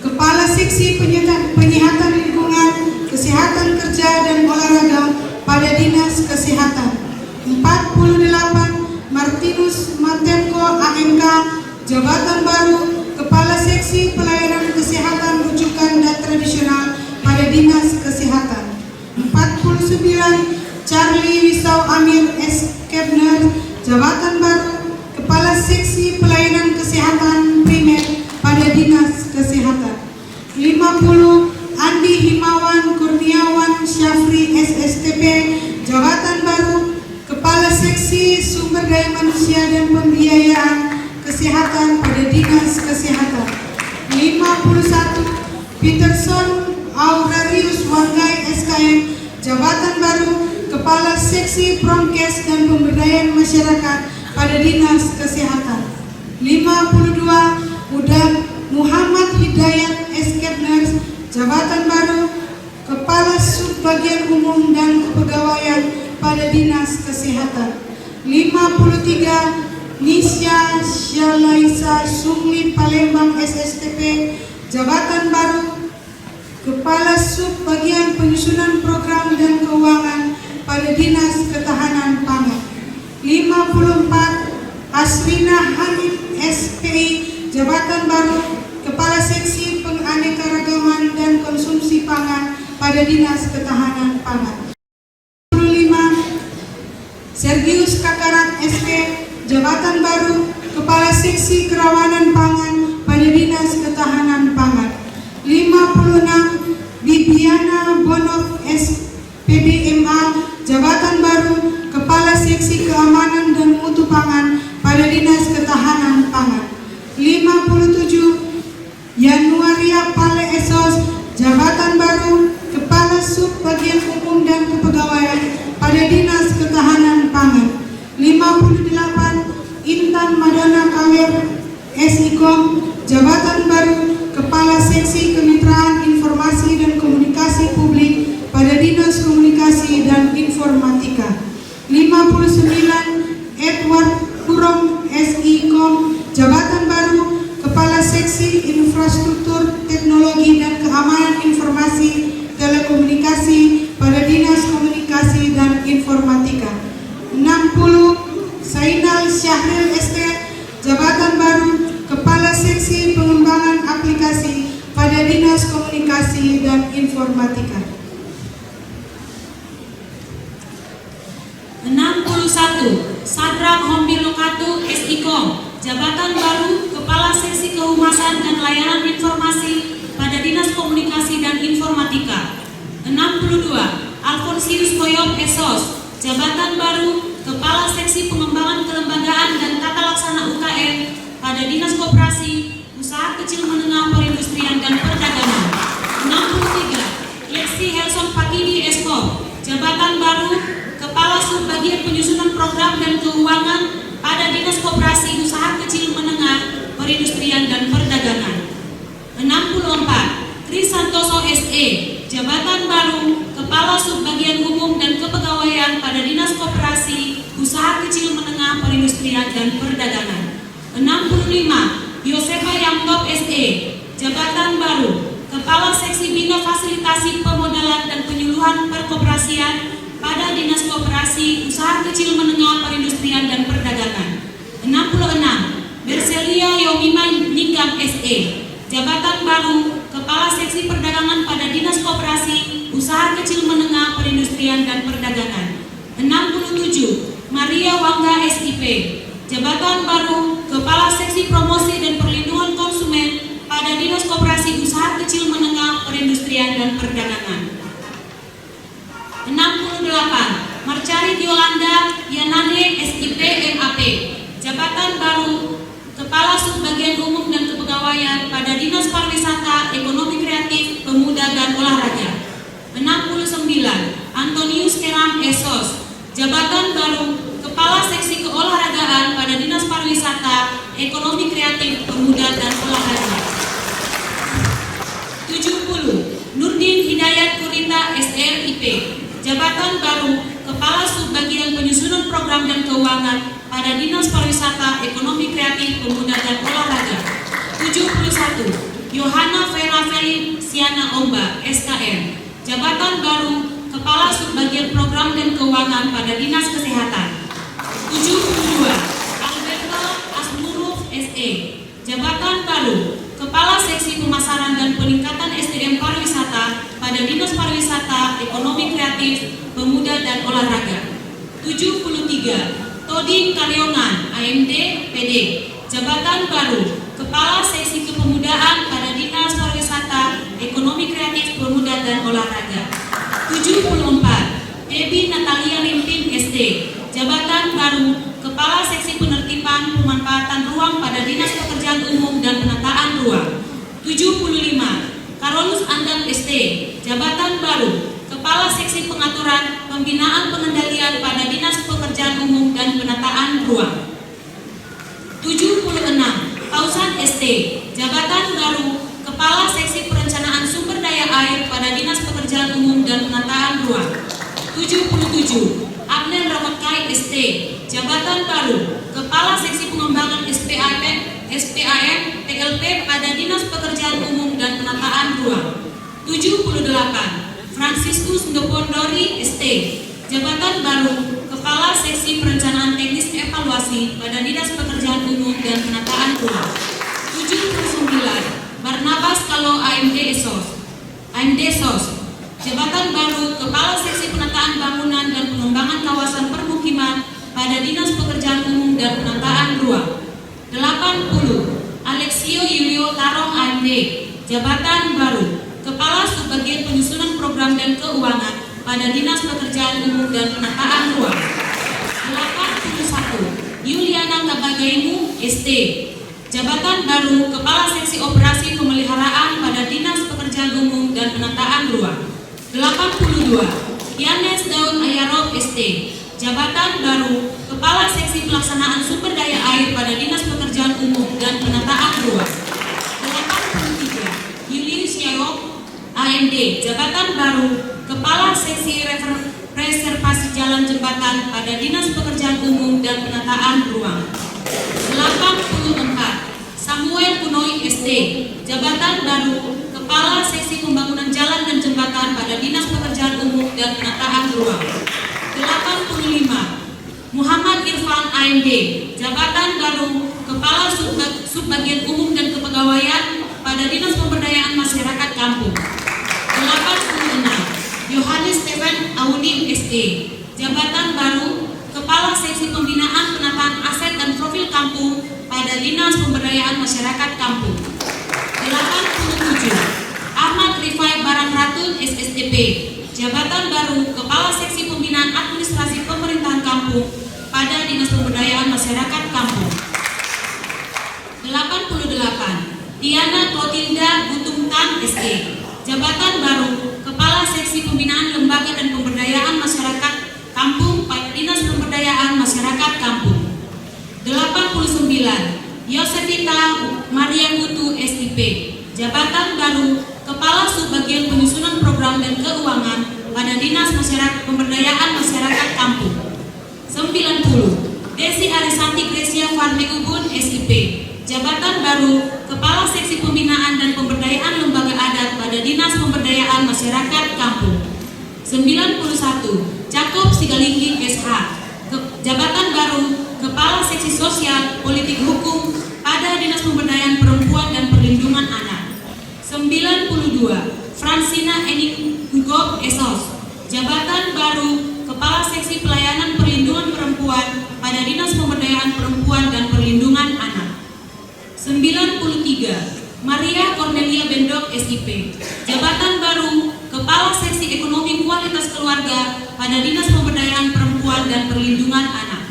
Kepala Seksi Penyihatan Lingkungan, Kesehatan Kerja dan Olahraga pada Dinas Kesehatan. 48 Martinus Matemko AMK, jabatan baru Kepala Seksi Pelayanan Kesehatan Rujukan dan Tradisional pada Dinas Kesehatan. 49 Charlie Wisau Amir S. Kebner, jabatan baru Kepala Seksi Pelayanan Kesehatan Primer pada Dinas Kesehatan. 50 Andi Himawan Kurniawan Syafri SSTP, jabatan baru Kepala Seksi Sumber Daya Manusia dan Pembiayaan Kesehatan pada Dinas Kesehatan. 51 Peterson Aurarius Wanggai SKM, jabatan baru Kepala Seksi Promkes dan Pemberdayaan Masyarakat pada Dinas Kesehatan. 52 Muhammad Hidayat S. Kebner, jabatan baru Kepala Subbagian Umum dan Kepegawaian pada Dinas Kesehatan. 53 Nisya Syalaisa Sumli Palembang SSTP, jabatan baru Kepala Subbagian Penyusunan Program dan Keuangan pada Dinas Ketahanan Pangan. 54 Asrina Hanif SPI, jabatan baru Kepala Seksi Penganekaragaman dan Konsumsi Pangan pada Dinas Ketahanan Pangan. 55 Sergius Kakarat SP, jabatan baru Kepala Seksi Kerawanan Pangan pada Dinas Ketahanan Pangan. 56 Bibiana Bonov SPBMA, jabatan baru Kepala Seksi Keamanan dan Mutu Pangan jabatan baru Kepala Seksi Infrastruktur Teknologi dan Keamanan Informasi Telekomunikasi pada Dinas Komunikasi dan Informatika. 60. Sainal Syahril ST, jabatan baru Kepala Seksi Pengembangan Aplikasi pada Dinas Komunikasi dan Informatika.
61. Sadrak Hombi Lokatu SIKOM, jabatan baru Kepala Seksi Kehumasan dan Layanan Informasi pada Dinas Komunikasi dan Informatika. 62. Alfonsius Koyom Esos, jabatan baru Kepala Seksi Pengembangan Kelembagaan dan Tata Laksana UKM pada Dinas Koperasi, Usaha Kecil Menengah Perindustrian dan Perdagangan. 63. Lexi Helson Pakidi Eskom, jabatan baru Kepala Subbagian Penyusunan Program dan Keuangan pada Dinas Koperasi, Usaha Kecil Menengah Perindustrian dan Perdagangan. 64. Kris Santoso SE, jabatan baru Kepala Subbagian Umum dan Kepegawaian pada Dinas Koperasi, Usaha Kecil Menengah Perindustrian dan Perdagangan. 65. Yosefa Yamtop SE, jabatan baru Kepala Seksi Bina Fasilitasi Pemodalan dan Penyuluhan Perkoperasian pada Dinas Koperasi, Usaha Kecil Menengah Perindustrian dan Perdagangan. 66. Berselia Yomima Ningam SE, jabatan baru Kepala Seksi Perdagangan pada Dinas Koperasi, Usaha Kecil Menengah Perindustrian dan Perdagangan. 67. Maria Wangga SIP, jabatan baru Kepala Seksi Promosi dan Perlindungan Konsumen pada Dinas Koperasi, Usaha Kecil Menengah Perindustrian dan Perdagangan. 68. Marcari Yolanda Yanane SIP MAP, jabatan baru Kepala Subbagian Umum dan Kepegawaian pada Dinas Pariwisata, Ekonomi Kreatif, Pemuda dan Olahraga. 69. Antonius Keram Esos, jabatan baru Kepala Seksi Keolahragaan pada Dinas Pariwisata, Ekonomi Kreatif, Pemuda dan Olahraga. 70. Nurdin Hidayat Kurita SRIP, jabatan baru Kepala Subbagian Penyusunan Program dan Keuangan pada Dinas Pariwisata, Ekonomi Kreatif, Pemuda dan Olahraga. 71. Yohana Vera Feliciana Omba SKM, jabatan baru Kepala Subbagian Program dan Keuangan pada Dinas Kesehatan. 72. Alberto Asmuruf SE, jabatan baru Kepala Seksi Pemasaran dan Peningkatan SDM Pariwisata pada Dinas Pariwisata, Ekonomi Kreatif, Pemuda dan Olahraga. 73. Toding Karyongan AMD PD, jabatan baru Kepala Seksi Kepemudaan pada Dinas Pariwisata, Ekonomi Kreatif, Pemuda dan Olahraga. 74. Debbie Natalia Limpin SD, jabatan baru Kepala Seksi Penertiban Pemanfaatan Ruang pada Dinas Pekerjaan Umum dan Penataan Ruang. 75. Carolus Andan ST, jabatan baru Kepala Seksi Pengaturan Pembinaan Pengendalian pada Dinas Pekerjaan Umum dan Penataan Ruang. 76. Pausan ST, jabatan baru Kepala Seksi Perencanaan Sumber Daya Air pada Dinas Pekerjaan Umum dan Penataan Ruang. 77. Abner Ramatkai ST, jabatan baru Kepala Seksi Pengembangan SPAM PLP pada Dinas Pekerjaan Umum dan Penataan Ruang. 78. Franciscus Ndopondori ST, jabatan baru Kepala Seksi Perencanaan Teknis Evaluasi pada Dinas Pekerjaan Umum dan Penataan Ruang. 79. Barnabas Kalo AMD SOS, jabatan baru Kepala Seksi Penataan Bangunan dan Pengembangan Kawasan Permukiman pada Dinas Pekerjaan Umum dan Penataan Ruang. 80. Alexio Yulio Tarong AMD, jabatan baru Kepala Subbagian Penyusunan Program dan Keuangan pada Dinas Pekerjaan Umum dan Penataan Ruang. 81. Yuliana Kabagaimu ST, jabatan baru Kepala Seksi Operasi Pemeliharaan pada Dinas Pekerjaan Umum dan Penataan Ruang. 82. Yanes Daud Ayarov ST, jabatan baru Kepala Seksi Pelaksanaan Sumber Daya Air pada Dinas Pekerjaan Umum dan Penataan Ruang. 83. Julius Yarok AMD, jabatan baru Kepala Seksi Reservasi Jalan Jembatan pada Dinas Pekerjaan Umum dan Penataan Ruang. 84. Jabatan baru Kepala Seksi Pembangunan Jalan dan Jembatan pada Dinas Pekerjaan Umum dan Penataan Ruang. 85. Muhammad Irfan AMD, Jabatan baru Kepala Subbagian Umum dan Kepegawaian pada Dinas Pemberdayaan Masyarakat Kampung. 86. Yohanes Stephen Audim SE, Jabatan baru Kepala Seksi Pembinaan Penataan Aset dan Profil Kampung pada Dinas Pemberdayaan Masyarakat Kampung. 87. Ahmad Rifai Barang Ratun SSDP, Jabatan baru Kepala Seksi Pembinaan Administrasi Pemerintahan Kampung pada Dinas Pemberdayaan Masyarakat Kampung. 88. Diana Clotilda Butungtan SE, Jabatan baru Kepala Seksi Pembinaan Lembaga dan Pemberdayaan Masyarakat Kampung pada Dinas Pemberdayaan Masyarakat Kampung. 89. Yosefita Maria Kutu SIP, Jabatan baru Kepala Subbagian Penyusunan Program dan Keuangan pada Dinas Pemberdayaan Masyarakat Kampung. 90. Desi Arisanti Grecia Farmeubun SIP, Jabatan baru Kepala Seksi Pembinaan dan Pemberdayaan Lembaga Adat pada Dinas Pemberdayaan Masyarakat Kampung. 91. Jakob Sigalinggi SH, Jabatan baru Kepala Seksi Sosial Politik Hukum pada Dinas Pemberdayaan Perempuan dan Perlindungan Anak. 92. Fransina Ening Hugo Esos, Jabatan baru Kepala Seksi Pelayanan Perlindungan Perempuan pada Dinas Pemberdayaan Perempuan dan Perlindungan Anak. 93. Maria Cornelia Bendok SIP, Jabatan baru Kepala Seksi Ekonomi Kualitas Keluarga pada Dinas Pemberdayaan Perempuan dan Perlindungan Anak.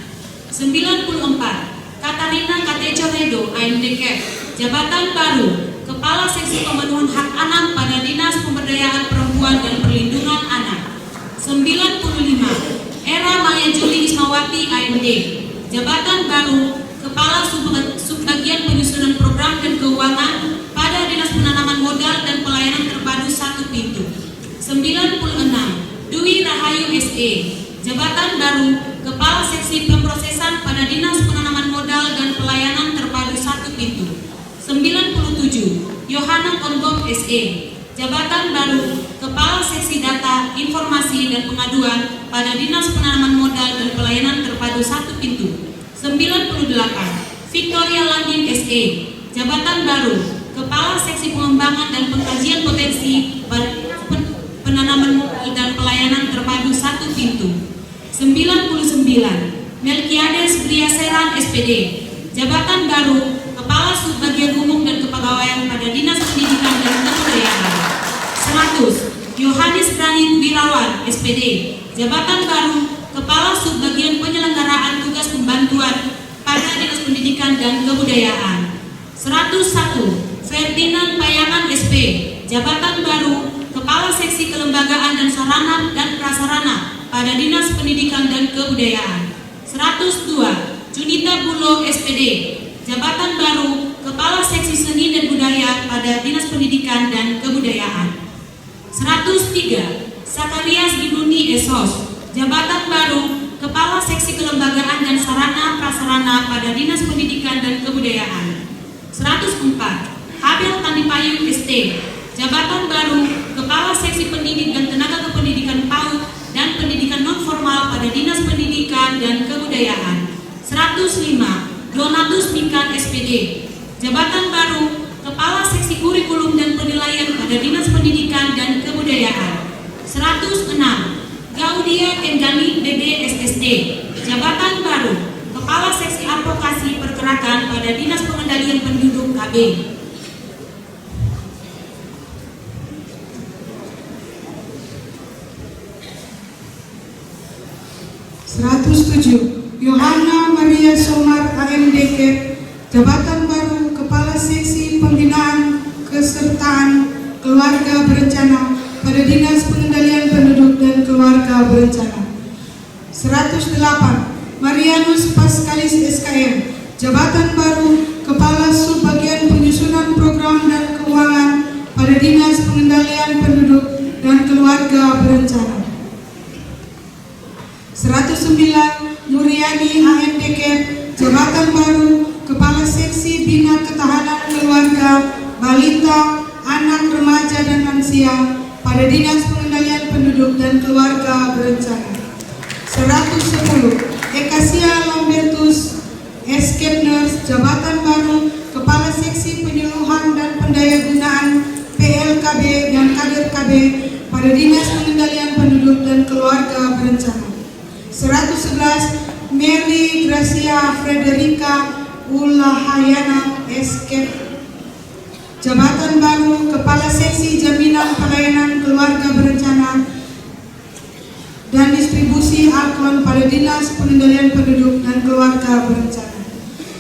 94. Katarina Katejo Redo AMDK, Jabatan baru Kepala Seksi Pemenuhan Hak Anak pada Dinas Pemberdayaan Perempuan dan Perlindungan Anak. 95. Era Maya Juli Ismawati AMD, Jabatan baru Kepala Subbagian Penyusunan Program dan Keuangan pada Dinas Penanaman Modal dan Pelayanan Terpadu 1 Pintu. 96. Dwi Rahayu SE, Jabatan baru Kepala Seksi Pemrosesan pada Dinas Penanaman Modal dan Pelayanan Terpadu 1 Pintu. 97. Yohana Konbom SE, Jabatan baru Kepala Seksi Data, Informasi dan Pengaduan pada Dinas Penanaman Modal dan Pelayanan Terpadu 1 Pintu. 98. Victoria Landin SE, Jabatan baru Kepala Seksi Pengembangan dan Pengkajian Potensi pada Penanaman Modal dan Pelayanan Terpadu 1 Pintu. 99. Melkiades Briaseran SPD, Jabatan baru Kepala Subbagian Umum dan Kepegawaian pada Dinas Pendidikan dan Kebudayaan. 100. Yohanes Brani Wirawan SPD, Jabatan baru Kepala Subbagian Penyelenggaraan Tugas Pembantuan pada Dinas Pendidikan dan Kebudayaan. 101. Ferdinand Payangan SP, Jabatan baru Kepala Seksi Kelembagaan dan Sarana dan Prasarana pada Dinas Pendidikan dan Kebudayaan. 102. Junita Bulo SPD, Jabatan baru Kepala Seksi Seni dan Budaya pada Dinas Pendidikan dan Kebudayaan. 103. Sakarias Giduni Esos, Jabatan baru Kepala Seksi Kelembagaan dan Sarana Prasarana pada Dinas Pendidikan dan Kebudayaan. 104. Habel Tanipayung ST, Jabatan baru Kepala Seksi Pendidik dan Tenaga Kependidikan PAUD dan Pendidikan Non-Formal pada Dinas Pendidikan dan Kebudayaan. 105. Donatus Mikan SPD, Jabatan baru Kepala Seksi Kurikulum dan Penilaian pada Dinas Pendidikan dan Kebudayaan. 106. Gaudia Enggani DD SSD, Jabatan baru Kepala Seksi Advokasi Pergerakan pada Dinas Pengendalian Penduduk KB.
107. Yohana Maria Somar AMDK, Jabatan baru Kepala Seksi Pembinaan Kesertaan Keluarga Berencana pada Dinas Pengendalian Penduduk dan Keluarga Berencana. 108. Marianus Paskalis SKM, Jabatan baru Kepala Subbagian Penyusunan Program dan Keuangan pada Dinas Pengendalian Penduduk dan Keluarga Berencana. 109. Nuryani AMDK, Jabatan baru Kepala Seksi Bina Ketahanan Keluarga balita, anak, remaja, dan lansia pada Dinas Pengendalian Penduduk dan Keluarga Berencana. 110. Ekasia Lambertus Escape Nurse, Jabatan Baru, Kepala Seksi Penyuluhan dan Pendayagunaan PLKB dan Kader KB pada Dinas Pengendalian Penduduk dan Keluarga Berencana. 111. Mary Gracia Frederica Ulahayana Escape, Jabatan Baru, Kepala Seksi Jaminan Pelayanan Keluarga Berencana dan Distribusi Alkon pada Dinas Pengendalian Penduduk dan Keluarga Berencana.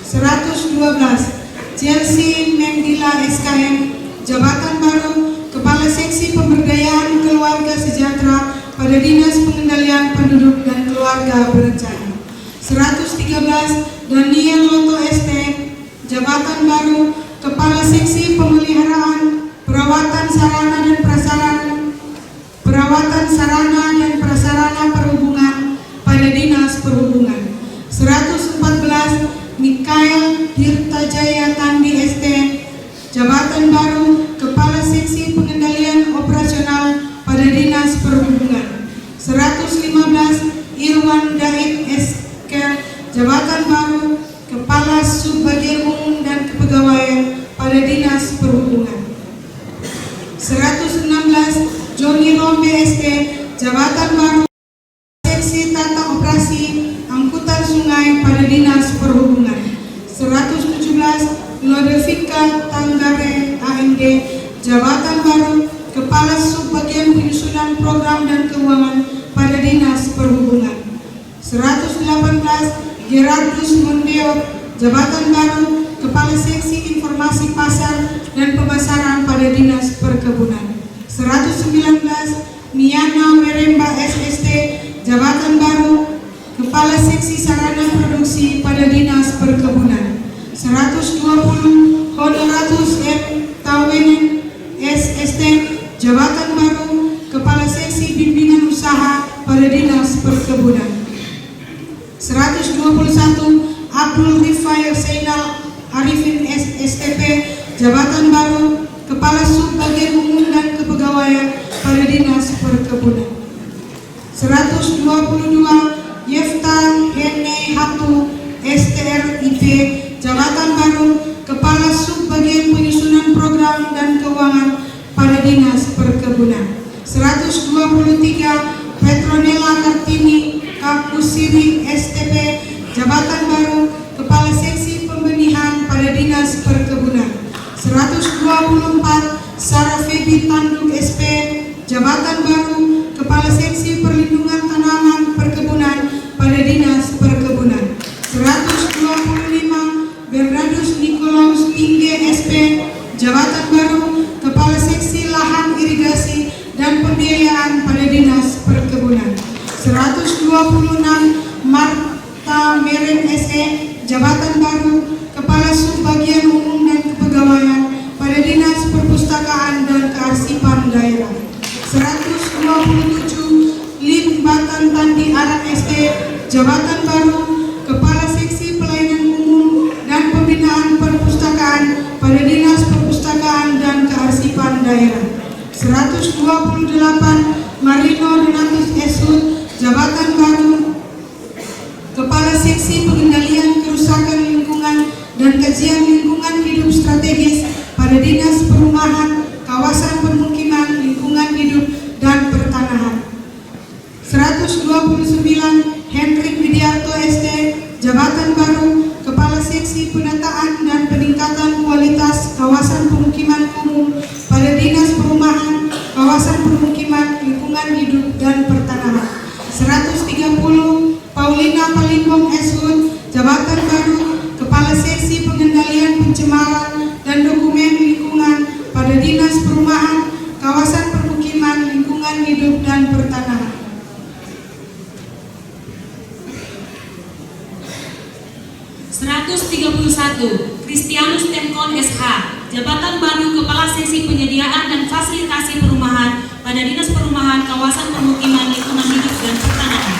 112. Chelsea Mendila SKM, Jabatan Baru, Kepala Seksi Pemberdayaan Keluarga Sejahtera pada Dinas Pengendalian Penduduk dan Keluarga Berencana. 113. Daniel Loto ST, Jabatan Baru, Kepala Seksi Pemeliharaan Perawatan Sarana dan Prasarana Perhubungan pada Dinas Perhubungan. 114. Mikael Tirtajaya Tandi ST, Jabatan Baru, Kepala Seksi Pengendalian Operasional pada Dinas Perhubungan. 115. Irwan Daid SK, Jabatan Baru, Kepala Subbagian Umum dan Kepegawaian pada Dinas Perhubungan. 116. Joni Rombe ST, Jabatan Baru, Seksi Tata Operasi Angkutan Sungai pada Dinas Perhubungan. 117. Lodevika Tanggare AMD, Jabatan Baru, Kepala Subbagian Penyusunan Program dan Keuangan pada Dinas Perhubungan. 118. Gerardus Mondeo, Jabatan Baru, Kepala Seksi Informasi Pasar dan Pemasaran pada Dinas Perkebunan. 119. Miana Meremba SST, Jabatan Baru, Kepala Seksi Sarana Produksi pada Dinas Perkebunan. 120. Honoratus M. Tawenen SST, Jabatan Baru, Kepala Seksi Bimbingan Usaha pada Dinas Perkebunan. 121. Abdul Rifai Zainal Arifin STP, Jabatan Baru, Kepala Subbagian Umum dan Kepegawaian pada Dinas Perkebunan. 122. Yeftan Hene Hatu STRIP, Jabatan Baru, Kepala Subbagian Penyusunan Program dan Keuangan pada Dinas Perkebunan. 123. Petronella Kartini Kakusiri STP, Jabatan Baru, Kepala Seksi Pembenihan pada Dinas Perkebunan. 124. Sarah Febi Tanduk SP, Jabatan Baru, Kepala Seksi Perlindungan Tanaman Perkebunan pada Dinas Perkebunan. 125. Bernardus Nikolaus Tingge SP, Jabatan Baru, Kepala Seksi Lahan Irigasi dan Pembiayaan pada Dinas Perkebunan. 126. Marta Meren SE, Jabatan Baru, Kepala Subbagian Umum dan Kepegawaian pada Dinas Perpustakaan dan Kearsipan Daerah. 127. Lim Batan Tandi Aran ST, Jabatan Baru, Kepala Seksi Pelayanan Umum dan Pembinaan Perpustakaan pada Dinas Perpustakaan dan Kearsipan Daerah. 128. Marino Donatus Esud, Jabatan Baru, Kepala Seksi Pengendalian Kerusakan Lingkungan dan Kajian Lingkungan Hidup Strategis pada Dinas Perumahan, Kawasan Permukiman, Lingkungan Hidup dan Pertanahan. 129. Hendrik Widiarto ST, Jabatan Baru, Kepala Seksi Penataan dan Peningkatan Kualitas Kawasan Pemukiman Umum pada Dinas Perumahan, Kawasan Permukiman, Lingkungan Hidup dan Pertanahan. 130. Paulina Palimbong Esud, Jabatan Baru, Kepala Seksi Pengendalian Pencemaran dan Dokumen Lingkungan pada Dinas Perumahan, Kawasan Permukiman, Lingkungan Hidup dan Pertanahan.
131. Kristianus Temkon SH, Jabatan Baru, Kepala Seksi Penyediaan dan Fasilitasi Perumahan pada Dinas Perumahan, Kawasan Permukiman, Lingkungan Hidup dan Pertanahan.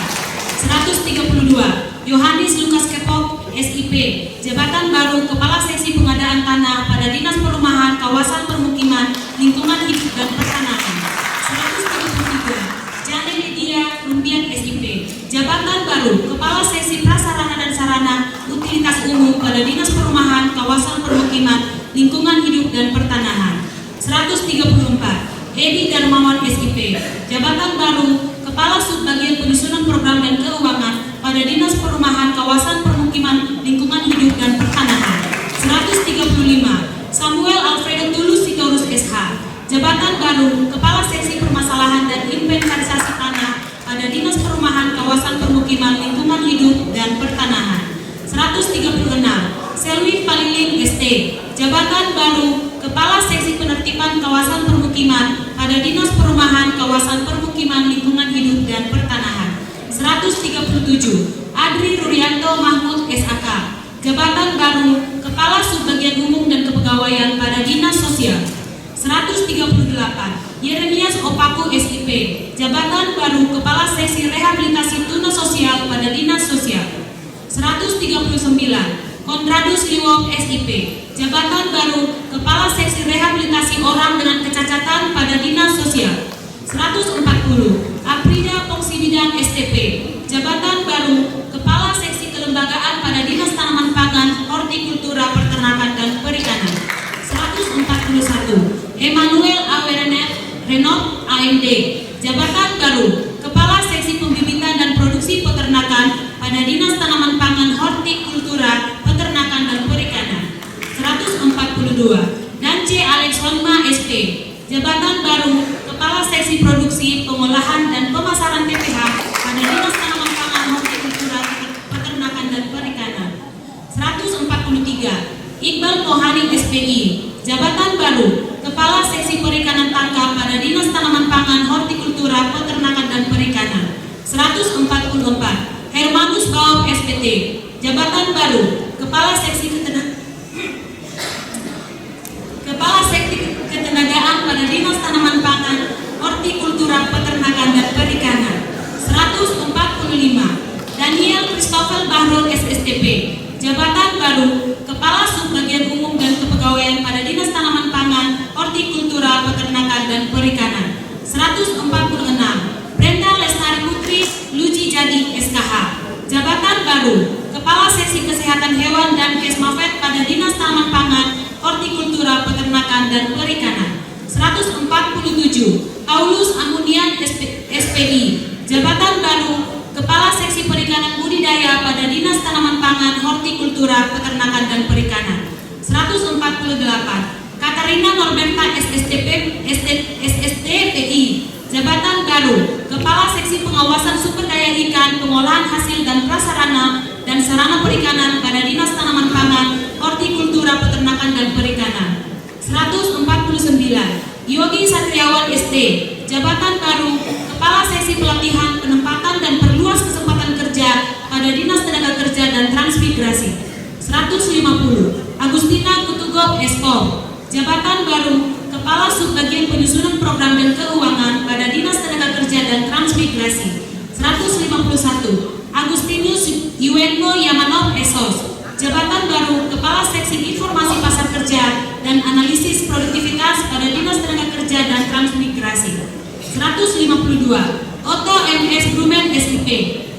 132. Yohanes Lukas Kepok SIP, Jabatan Baru, Kepala Seksi Pengadaan pengadaan tanah pada Dinas Perumahan Kawasan Permukiman Lingkungan Hidup dan Pertanahan. 133 Jane Lydia Rumbian SIP, jabatan baru Kepala Seksi Prasarana dan Sarana Utilitas Umum pada Dinas Perumahan Kawasan Permukiman Lingkungan Hidup dan Pertanahan. 134 Edi Darmawan SIP, jabatan baru Kepala Subbagian Penyusunan Program dan Keuangan pada Dinas Perumahan Kawasan Permukiman Lingkungan Hidup dan Pertanahan. 135 Samuel Alfredo Tulus Sitorus SH, jabatan baru Kepala Seksi Permasalahan dan Inventarisasi Tanah pada Dinas Perumahan Kawasan Permukiman Lingkungan Hidup dan Pertanahan. 136 Selwi Paliling ST, jabatan baru Kepala Seksi Penertiban Kawasan Permukiman pada Dinas Perumahan Kawasan Permukiman Lingkungan Hidup dan Pertanahan. 137 Adri Rurianto Mahmud SAK, jabatan baru Kepala Subbagian Umum dan Kepegawaian pada Dinas Sosial. 138 Yeremias Opaku SIP, jabatan baru Kepala Seksi Rehabilitasi Tuna Sosial pada Dinas Sosial. 139 Kondradus Liwok SIP, jabatan baru Kepala Seksi Rehabilitasi Orang dengan Kecacatan pada Dinas Sosial. 140 Aprida Pongsi Bidang STP, jabatan baru Kepala Seksi Kelembagaan pada Dinas Tanaman Pangan, Hortikultura, Peternakan dan Perikanan. 141 Emmanuel Awerenet Renov AMD, jabatan baru Kepala Seksi Pembibitan dan Produksi Peternakan pada Dinas Tanaman Pangan, Hortikultura, Peternakan dan Perikanan. 142 Dance Alex Honma SP, jabatan baru Kepala Seksi Produksi, Pengolahan dan Pemasaran TPH pada Dinas Tanaman Pangan, Hortikultura, Peternakan dan Perikanan. 143 Iqbal Mohani SPI, jabatan baru Kepala Seksi Perikanan Tangkap pada Dinas Tanaman Pangan, Hortikultura, Peternakan dan Perikanan. 144 Hermanus Baum SPT, jabatan baru Kepala Seksi Ketenagaan pada Dinas Tanaman Pangan, Hortikultura, Peternakan dan Perikanan. 145 Daniel Christopher Bahrul SSTP, jabatan baru Kepala Subbagian Umum dan Kepegawaian pada Dinas Tanaman Pangan, Hortikultura, Peternakan dan Perikanan. 146 Brenda Lestari Putri Luji Jadi SKH, jabatan baru Kepala Seksi Kesehatan Hewan dan Kesmafet pada Dinas Tanaman Pangan, Hortikultura, Peternakan dan Perikanan. 147 Paulus Amunian SPI, jabatan baru Kepala Seksi Perikanan Budidaya pada Dinas Tanaman Pangan, Hortikultura, Peternakan dan Perikanan. 148 Katarina Norberta SSTPI, jabatan baru Kepala Seksi Pengawasan Sumber Daya Ikan, Pengolahan Hasil dan Prasarana dan Sarana Perikanan pada Dinas Tanaman Pangan, Hortikultura, Peternakan dan Perikanan. 149 Yogi Satriawan ST, jabatan baru Kepala Seksi Pelatihan, Penempatan dan Perluas Kesempatan Kerja pada Dinas Tenaga Kerja dan Transmigrasi. 150 Agustina Kutugob Eskom, jabatan baru Kepala Subbagian Penyusunan Program dan Keuangan pada Dinas Tenaga Kerja dan Transmigrasi. 151 Agustinus Yuenmo Yamanov Esos, jabatan baru Kepala Seksi Informasi Pasar Kerja dan Analisis Produktivitas pada Dinas Tenaga Kerja dan Transmigrasi. 152 Otto MS Brumen SIP,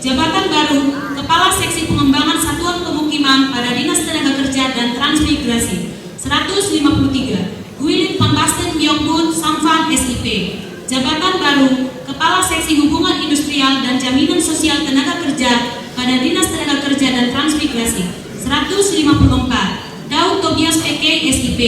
jabatan baru Kepala Seksi Pengembangan Satuan Pemukiman pada Dinas Tenaga Kerja dan Transmigrasi. 153 Guilin Pambasten Yongbun Samfan SIP, jabatan baru Kepala Seksi Hubungan Industrial dan Jaminan Sosial Tenaga Kerja pada Dinas Tenaga Kerja dan Transmigrasi. 154 Daud Tobias PK SIP,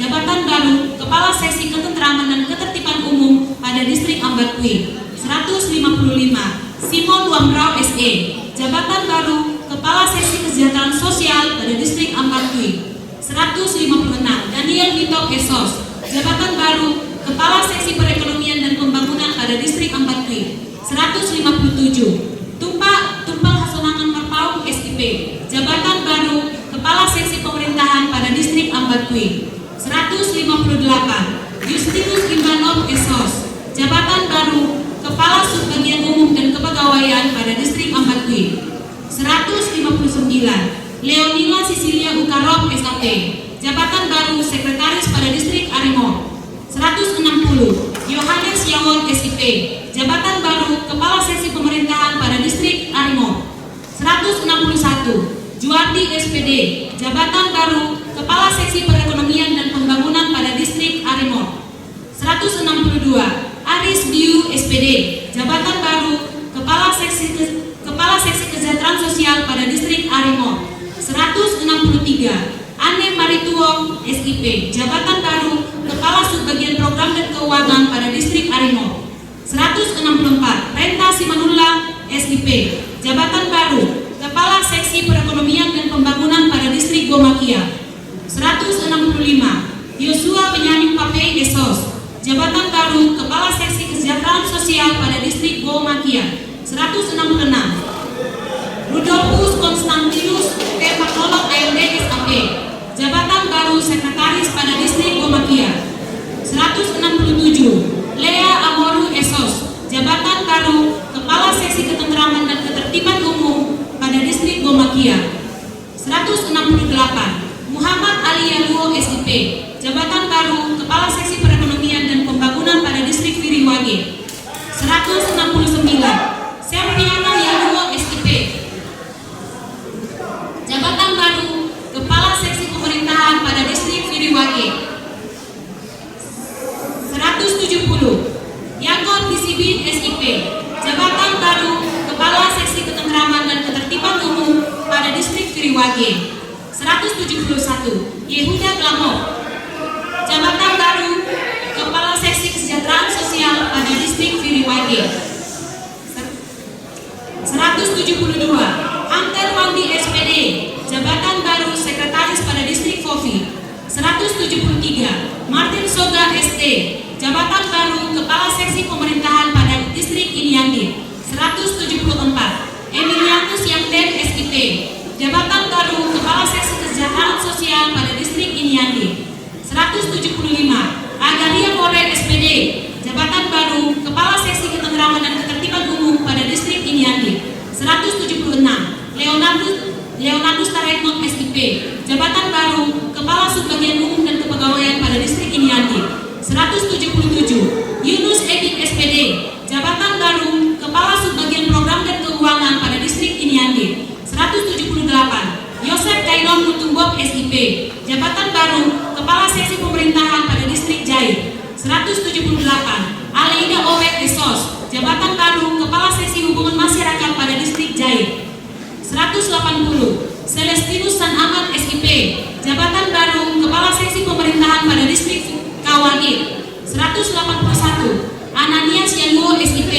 jabatan baru Kepala Seksi Ketentraman dan Ketertiban Umum pada Distrik Ambatui. 155 Simon Wambrau SE, jabatan baru Kepala Seksi Kesejahteraan Sosial pada Distrik Ambatui. 156 Daniel Mito Esos, jabatan baru Kepala Seksi Perekonomian dan Pembangunan pada Distrik Ambatui. 157 Tumpang Hasonangan Merpaung SIP, jabatan baru Kepala Seksi Pemerintahan pada Distrik Ambatui. 158 Justinus Imbanov Esos, jabatan baru Kepala Subbagian Umum dan Kepegawaian pada Distrik Ambatui. 159 Leonila Sisilia Ukarov SAP, Jabatan Baru Sekretaris pada Distrik Arimo. 160. Yohanes Yawon SIP, Jabatan Baru Kepala Seksi Pemerintahan pada Distrik Arimo. 161. Juardi SPD, Jabatan Baru Kepala Seksi Perekonomian dan Pembangunan pada Distrik Arimo. 162. Aris Biu SPD, Jabatan Baru Kepala Seksi Kesejahteraan Sosial pada Distrik Arimo. 163. Ane Marituong SIP, Jabatan Baru Kepala Subbagian Program dan Keuangan pada Distrik Arimo. 164. Renta Simanullah SIP, Jabatan Baru Kepala Seksi Perekonomian dan Pembangunan pada Distrik Gomakia. 165. Yosua Benyamin Papei Esos, Jabatan Baru Kepala Seksi Kesejahteraan Sosial pada Distrik Gomakia. 166. Rudolfus Konstantinus Maknolog AMD SAP, Jabatan Baru Sekretaris pada Distrik Gomakia. 167. Lea Amoru Esos, Jabatan Baru Kepala Seksi Ketentraman dan Ketertiban Umum pada Distrik Gomakia. 168. Muhammad Ali Yaluo SIP, Jabatan Baru Kepala Seksi Perekonomian dan Pembangunan pada Distrik Viriwage. 169. Serviana Yaluo SIP, Jabatan Baru Kepala Seksi Pemerintahan pada Distrik Viriwage. 170. Yankon Disibin SIP, Jabatan Baru Kepala Seksi Ketentraman dan Ketertiban Umum pada Distrik Viriwage. 171. Yehuda Glamok, Jabatan Baru Kepala Seksi Kesejahteraan Sosial pada Distrik Viriwage. 172. Anter Wandi SPD, Jabatan Baru Sekretaris pada Distrik Kofi. 173. Martin Soga ST, Jabatan Baru Kepala Seksi Pemerintahan pada Distrik Iniandi. 174. Emilianus Yangden SIP, Jabatan Baru Kepala Seksi Kesejahteraan Sosial pada Distrik Iniandi. 175. Agaria More SPD, Jabatan Baru Kepala Seksi Ketentraman dan Ketertiban Umum pada Distrik Iniandi. 176. Leonardus Tarekmon SIP, Jabatan Baru Kepala Subbagian Umum dan Kepegawaian pada Distrik Iniandi. 177. Yunus Edit SPD, Jabatan Baru Kepala Subbagian Program dan Keuangan pada Distrik Iniandi. 178. Yosef Kairon Mutumbok SIP, Jabatan Baru Kepala Seksi Pemerintahan pada Distrik Jai. 178. Aleida Owet Esos, Jabatan Baru Kepala Seksi Hubungan Masyarakat pada Distrik Jai. 180. Celestinus San Ahmad SIP, Jabatan Baru Kepala Seksi Pemerintahan pada Distrik Kawagir. 181. Ananias Yaluo SIP,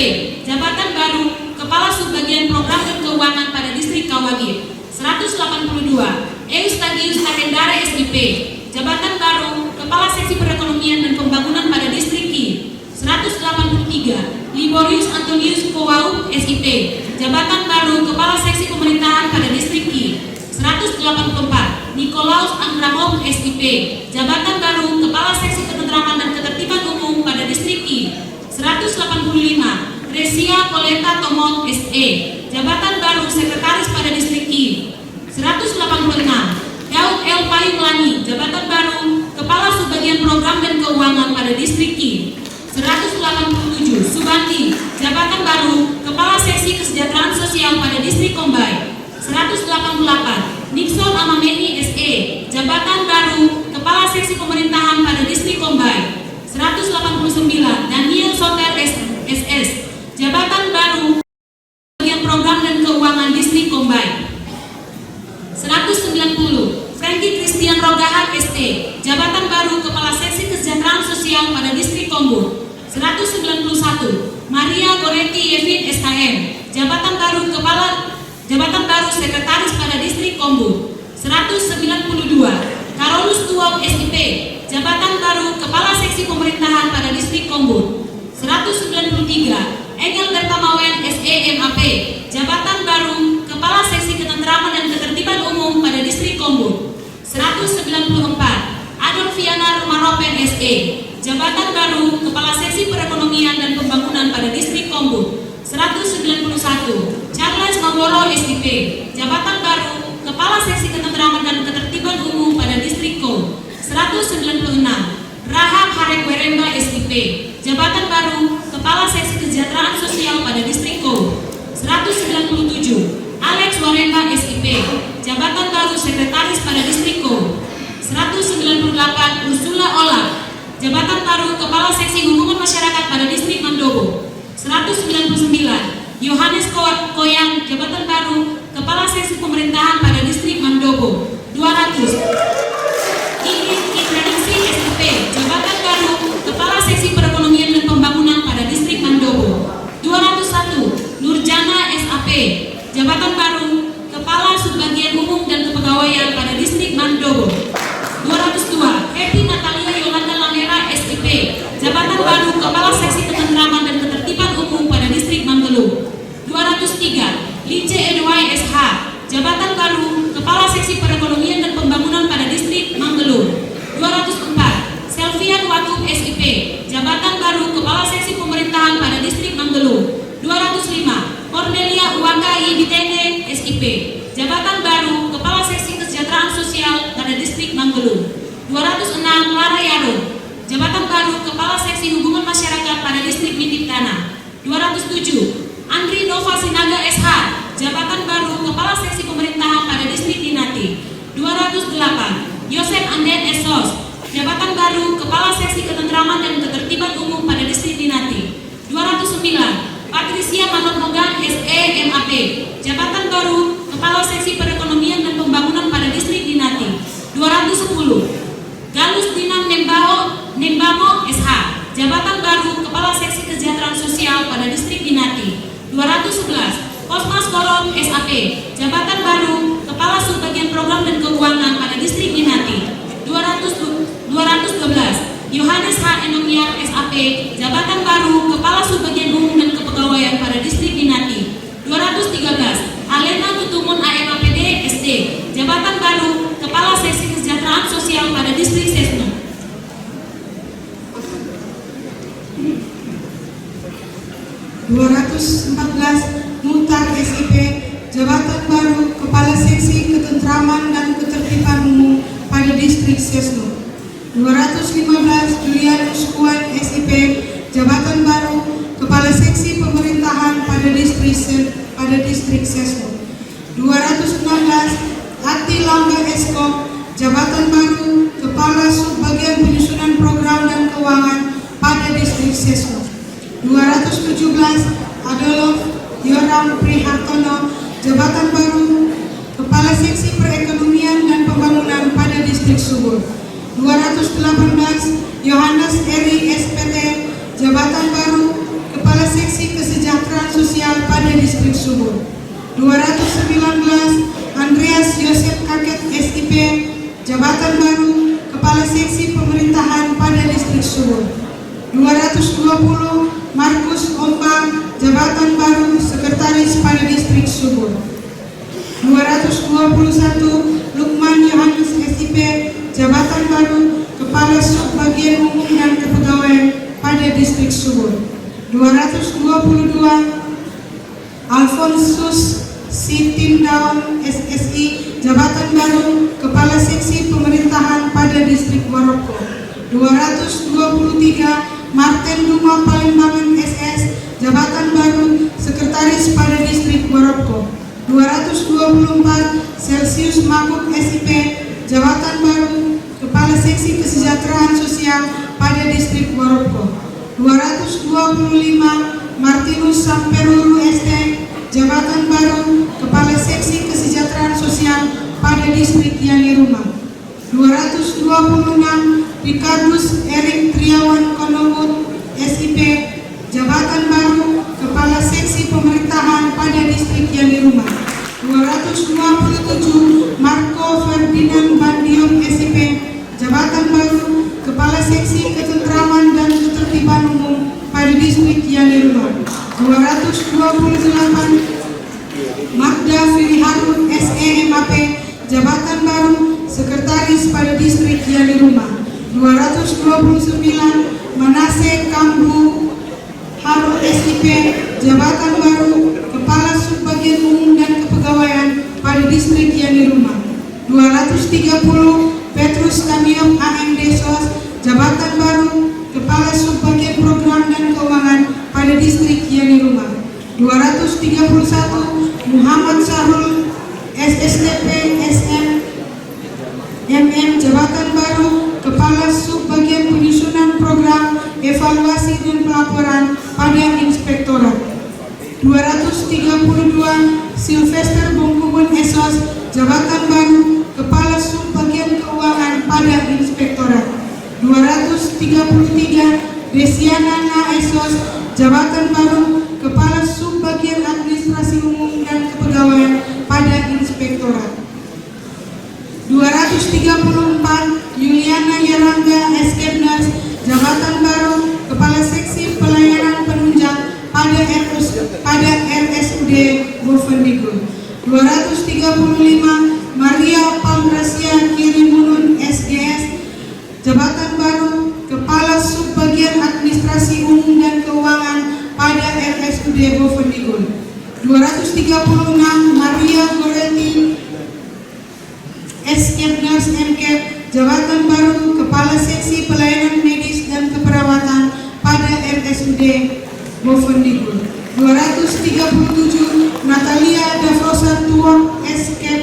Jabatan Baru Kepala Subbagian Program dan Keuangan pada Distrik Kawagir. 182. Eustagius Takendare SIP, Jabatan Baru Kepala Seksi Perekonomian dan Pembangunan pada Distrik Ki. 183. Liborius Antonius Kowau SIP, Jabatan Baru Kepala Seksi Pemerintahan pada Distrik Ki. 184. Nikolaus Angramov SIP, Jabatan Baru Kepala Seksi Ketentraman dan Ketertiban Umum pada Distrik Ki. 185. Resia Koleta Tomon SE, Jabatan Baru Sekretaris pada Distrik Ki. 186. Daud El Payung Lani, Jabatan Baru Kepala Subbagian Program dan Keuangan pada Distrik Ki. 187. Subandi, Jabatan Baru Kepala Seksi Kesejahteraan Sosial pada Distrik Kombai. 188. Nixon Amameni SE, Jabatan Baru Kepala Seksi Pemerintahan pada Distrik Kombai. 189. Daniel Soter SS, Jabatan Baru Bagian Program dan Keuangan Distrik Kombai. 190. Frankie Christian Rogahan ST, Jabatan Baru Kepala Seksi Kesejahteraan Sosial pada Distrik Kombur. 191. Maria Goretti Yevin SKM, Jabatan Baru Sekretaris pada Distrik Kombur. 192. Karolus Tuwong SIP, Jabatan Baru Kepala Seksi Pemerintahan pada Distrik Kombur. 193. Engel Bertamawen SE MAP, Jabatan Baru Kepala Seksi Ketentraman dan Ketertiban Umum pada Distrik Kombur. 194. Adolfiana Rumaropen SE, Jabatan Baru Kepala Seksi Perekonomian dan Pembangunan pada Distrik Kombur. 191. Charles Mamboro SIP, Jabatan Baru Kepala Seksi Ketentraman dan Ketertiban Umum pada Distrik Ko. Jabatan baru Kepala Seksi Kesejahteraan Sosial pada Distrik Kow. 197 Alex Warenda SIP, jabatan baru Sekretaris pada Distrik Kow. 198 Ursula Ola, jabatan baru Kepala Seksi Hubungan Masyarakat pada Distrik Mandobo. 199 Yohanes Koyang, jabatan baru Kepala Seksi Pemerintahan pada Distrik Mandobo. 200 Ingrid Ikreningsi SIP, jabatan baru Kepala Seksi Perekonomian dan Pembangunan pada Distrik Mandobo. 201 Nurjana SAP, jabatan baru Kepala Subbagian Umum dan Kepegawaian pada Distrik Mandobo. 202 Happy Natalia Yolanda Lamera SIP, jabatan baru Kepala Seksi Ketentraman dan Ketertiban Umum pada Distrik Manggelu. 203 Lince Edwai SH, jabatan baru Kepala Seksi Perekonomian dan Pembangunan pada Distrik Manggelu. 204 Selvian Wakub SIP, jabatan baru Kepala Seksi Pemerintahan pada Distrik Manggelu. 205 Cornelia Uwaka Yibitene SIP, jabatan baru Kepala Seksi Kesejahteraan Sosial pada Distrik Manggelu. 206 Lara Yaro, jabatan baru Kepala Seksi Hubungan Masyarakat pada Distrik Mitip Tanah. 207 Andri Nova Sinaga SH, jabatan baru Kepala Seksi Pemerintahan pada Distrik Dinati. 208 Yosef Anden Esos, jabatan baru Kepala Seksi Ketentraman dan Ketertiban Umum pada Distrik Dinati. 209 Patricia Manot Mogan SE MAP, jabatan baru Kepala Seksi Perekonomian dan Pembangunan pada Distrik Dinati. 210 Galus Dinam Nembamo SH, jabatan baru Kepala Seksi Kesejahteraan Sosial pada Distrik Dinati. 211 Kosmas Korom SAP, jabatan baru Kepala Subbagian Program dan Keuangan pada Distrik Dinati. 212 Yohanes H. Enomiar SAP, jabatan baru Kepala Subbagian Umum dan Kepegawaian pada Distrik Dinati. 213 Alena Tutumun AMAPD SD, jabatan baru Kepala Seksi Kesejahteraan Sosial pada Distrik Sesno.
214 Mutar SIP, jabatan baru Kepala Seksi Ketentraman dan Ketertiban Umum pada Distrik Sesno. 215 Julianus Kuan SIP, jabatan baru Kepala Seksi Pemerintahan pada Distrik Sesno. 216 Ati Langga Esko, jabatan baru Kepala Subbagian Penyusunan Program dan Keuangan pada Distrik Sesno. 217 Adolf Yoram Prihartono, jabatan baru Kepala Seksi Perekonomian dan Pembangunan pada Distrik Subur. 218 Yohanes Eri SPT, jabatan baru Kepala Seksi Kesejahteraan Sosial pada Distrik Subur. 219 Andreas Yosef Kaket SIP, jabatan baru Kepala Seksi Pemerintahan pada Distrik Subur. 220 Markus Omba, jabatan baru Sekretaris pada Distrik Subur. 221 Lukman Yohanes SIP, jabatan baru Kepala Subbagian Umum dan Kepegawaian pada Distrik Subur. 222 Alfonsus Sitindaun SSI, jabatan baru Kepala Seksi Pemerintahan pada Distrik Maroko. 223 Martin Duma Palembangan SS, jabatan baru Sekretaris pada Distrik Maroko. 224 Celsius Makuk SIP, jabatan baru Kepala Seksi Kesejahteraan Sosial pada Distrik Maroko. 225 Martinus Samperuru ST, jabatan baru Kepala Seksi Kesejahteraan Sosial pada Distrik Yani Rumah. 226 Ricardus Erik Triawan Konowut SIP, jabatan baru Kepala Seksi Pemerintahan pada Distrik Yani Rumah. 227 Marco Ferdinand Bandium SIP, jabatan baru Kepala Seksi Ketentraman dan Ketertiban Umum pada Distrik Yani Rumah. 228 Magda Firiharun SE MAP, jabatan baru Sekretaris pada Distrik Yani Rumah. 229 Manase Kambu Harun SIP, jabatan baru Kepala Subbagian Umum dan Kepegawaian pada Distrik Yani Rumah. 230 Petrus Tamiok AMD SOS, jabatan baru Kepala Subbagian Program dan dan Keuangan pada distrik Yani Rumah. 231 Muhammad Sahrul SSDP SM MM Jabatan Baru Kepala Subbagian Penyusunan Program Evaluasi dan Pelaporan pada Inspektorat. 232 Sylvester Bongkubun Esos Jabatan Baru Kepala Subbagian Keuangan pada Inspektorat. 233 Desiana Na Esos Jabatan Baru Kepala Subbagian Administrasi Umum dan Kepegawaian pada Inspektorat. 234 Yuliana Yarangga Eskepnas Jabatan Baru Kepala Seksi Pelayanan Penunjang pada RSUD Bovendigul. 235 Maria Palgracia Kirimunun SGS Jabatan Baru Kepala Subbagian Administrasi Umum dan Keuangan pada RSUD Bovendigul. 236 Maria Goretti Eskepnas MKep Jabatan Baru Kepala Seksi Pelayanan Medis dan Keperawatan pada RSUD Bovendigul. 237 Natalia Davrosa Tuok Eskep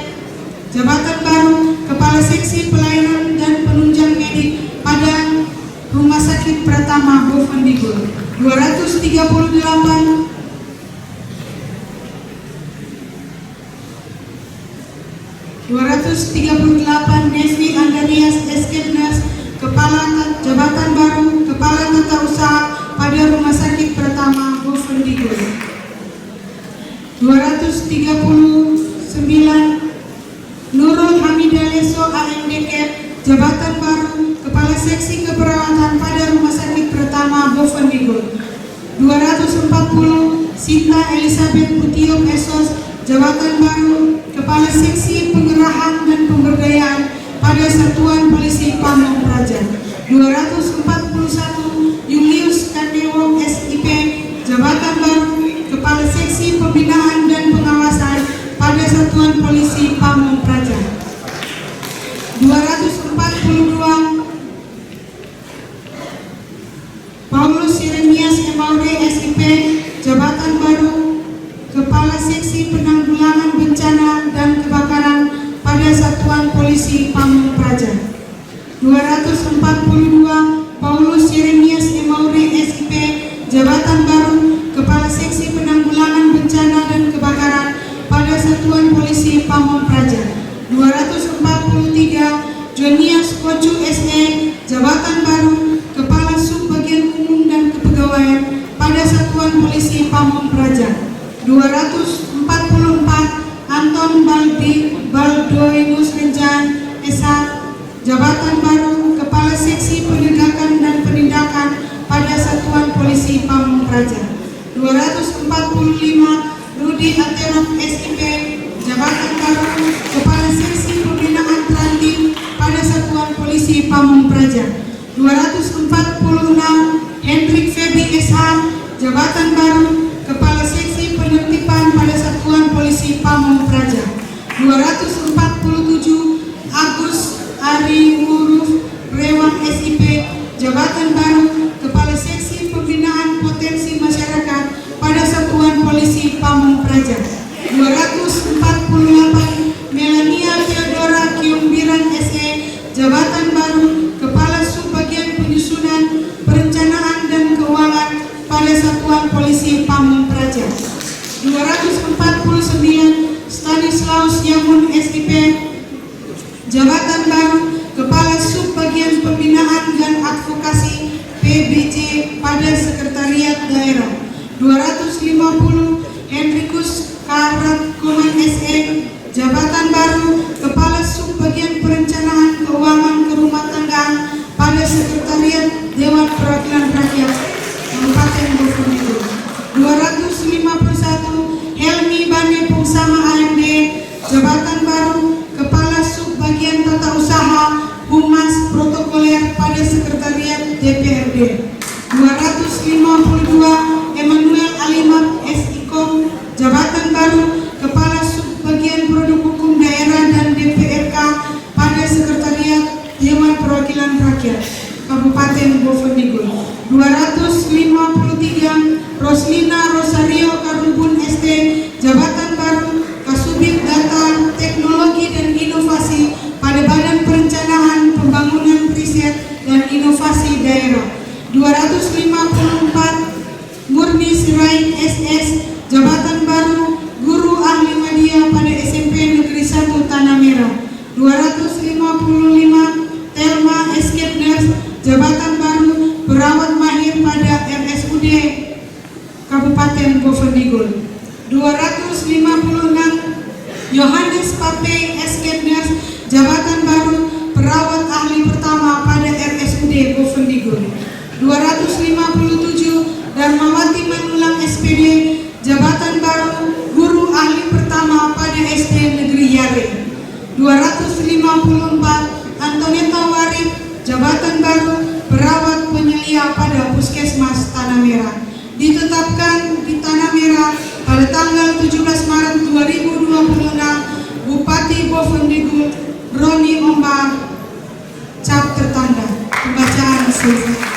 Jabatan Baru Kepala Seksi Pelayanan dan Penunjang Medik pada Rumah Sakit Pratama Bovendigul. 238 Nevi Andarias Eskepnas Kepala Jabatan Baru Kepala Tata Usaha pada Rumah Sakit Pratama Bovendigul. 239 Nurul Hamidah Leso AMDK Jabatan Baru Kepala Seksi Keperawatan pada Rumah Sakit Pratama Bovendigul. 240 Sinta Elizabeth Putio Esos Jabatan Baru Kepala Seksi Pengerahan dan Pemberdayaan pada Satuan Polisi Pamong Praja. 241 Julius Kandewo SIP Jabatan Baru Kepala Seksi Pembinaan dan Pengawasan pada Satuan Polisi Pamong Praja. 242 Paulus Yeremias Emaure SIP Jabatan Baru Kepala Seksi Penanggulangan Bencana dan Kebakaran pada Satuan Polisi Pamong Praja. 242 Paulus Yeremias Emaure SIP Jabatan Baru Kepala Seksi Penanggulangan Bencana dan Kebakaran pada Satuan Polisi Pamong Praja. 243 Jonias Kocu SE Jabatan Baru Kepala Subbagian Umum dan Kepegawaian pada Satuan Polisi Pamong Praja. 244 Anton Baldoinus Renjan SA Jabatan Baru Kepala Seksi Penegakan dan Penindakan pada Satuan Polisi Pamong Praja. 245 Rudi Aterok SIP Jabatan Baru Kepala Seksi Pembinaan Trantim pada Satuan Polisi Pamong Praja. 246 Hendrik Febi SH Jabatan Baru Kepala Seksi Penertiban pada Satuan Polisi Pamong Praja. 247 Agus Ari Wuruf Rewang SIP Jabatan Baru Kepala Seksi Pembinaan Potensi Masyarakat pada Satuan Polisi Pamong Praja. 248 Melania Theodora Kiumbiran SE Jabatan Baru Kepala Subbagian Penyusunan Perencanaan dan Keuangan pada Satuan Polisi Pamong Praja. 249 Stanislaus Yamun SIP Jabatan Baru Kepala Subbagian Pembinaan dan Advokasi PBJ pada Sekretariat Daerah. 250 Henrikus Karat Kuman SE Jabatan Baru Kepala Subbagian Perencanaan Keuangan Kerumah Tanggaan pada Sekretariat Dewan Perwakilan Rakyat Kabupaten Bovendigul. 251 Helmi Bane Pungsama AMD Jabatan Baru Kepala Subbagian Tata Usaha Humas Protokoler pada Sekretariat DPRD. 252 Emmanuel Alimat SIKOM Jabatan Baru Kepala Subbagian Produk Hukum Daerah dan DPRK pada Sekretariat Dewan Perwakilan Rakyat. Kabupaten Bovendigul. 253 Roslina Rosario Karubun ST, jabatan baru Kasubit Data, Teknologi dan Inovasi pada Badan Perencanaan Pembangunan Riset dan Inovasi Daerah. 254 Murni Sirait SS, jabatan baru Guru Ahli Media pada SMP Negeri 1 Tanah Merah. 255 Thelma Escape Nurse, jabatan baru Perawat Mahir pada RSUD Kabupaten Bovendigul. 256 Yohanes Pape Escape Nurse, jabatan baru Perawat Ahli Pertama pada RSUD Bovendigul. 257 Darmawati Manulang SPD, jabatan baru Guru Ahli Pertama pada SD Negeri Yare. 254 Antoneta Warif, jabatan baru Perawat Penyelia pada Puskesmas Tanah Merah. Ditetapkan di Tanah Merah pada tanggal 17 Maret 2026 Bupati Bovendigul Roni Omba, cap tertanda. Pembacaan selesai.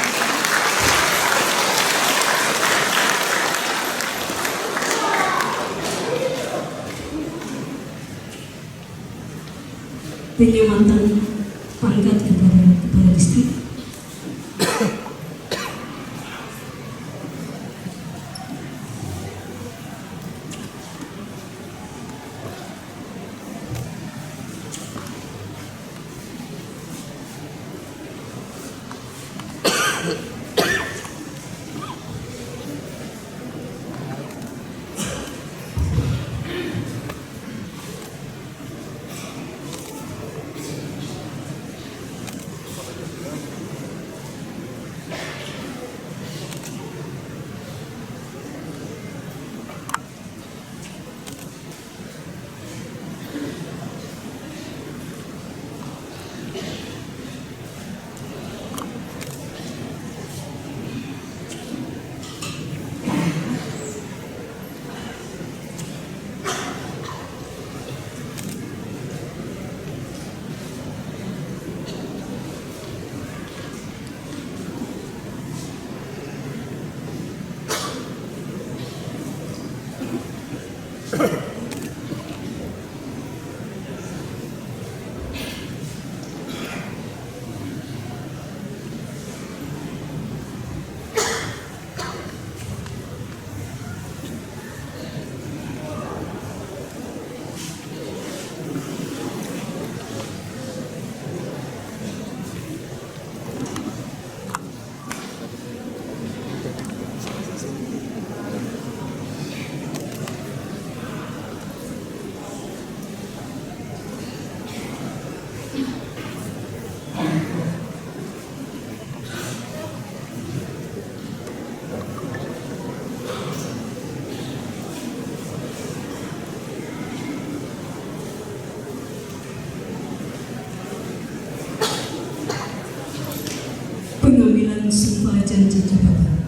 Penyematan pangkat kepada kepala distrik. Pengambilan sumpah janji jabatan.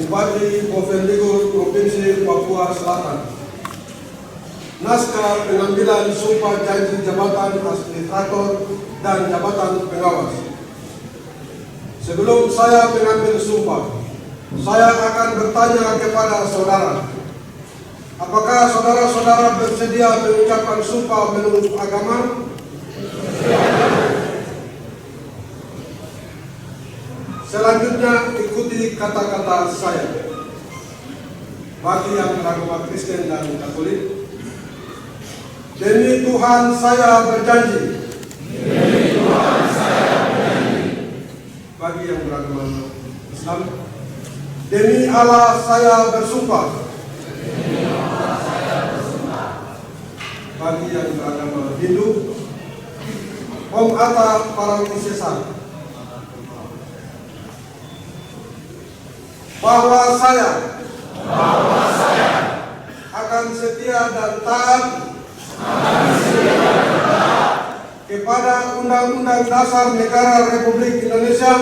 Bupati Bovendigul Provinsi Papua Selatan. Naskah pengambilan sumpah janji jabatan administrator dan jabatan pengawas. Sebelum saya mengambil sumpah, saya akan bertanya kepada saudara, apakah saudara-saudara bersedia mengucapkan sumpah menurut agama? Selanjutnya ikuti kata-kata saya. Bagi yang beragama Kristen dan Katolik, demi Tuhan saya berjanji. Demi Tuhan saya berjanji. Bagi yang beragama Islam, demi Allah saya bersumpah. Demi Allah saya bersumpah. Bagi yang beragama Hindu, Om Atta Parangkusesan, bahwa saya akan setia dan taat kepada Undang-Undang Dasar Negara Republik Indonesia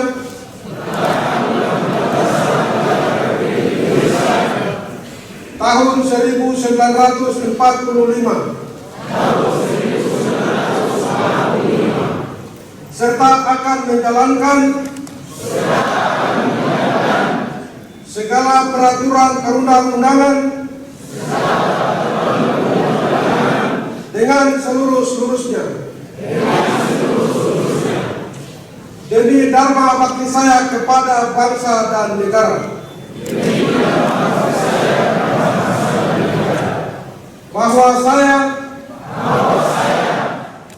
1945 serta akan menjalankan segala peraturan perundang-undangan dengan seluruh-seluruhnya. Demi dharma bakti saya kepada bangsa dan negara. Bahwa saya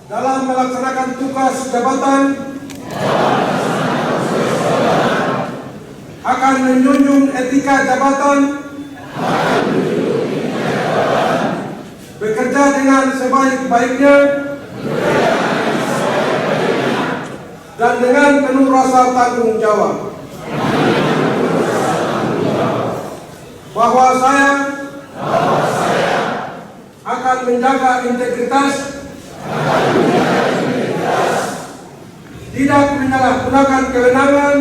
dalam melaksanakan tugas jabatan akan menjunjung etika jabatan, bekerja dengan sebaik-baiknya dan dengan penuh rasa tanggung jawab. Bahwa saya akan menjaga integritas, tidak menyalahgunakan kewenangan,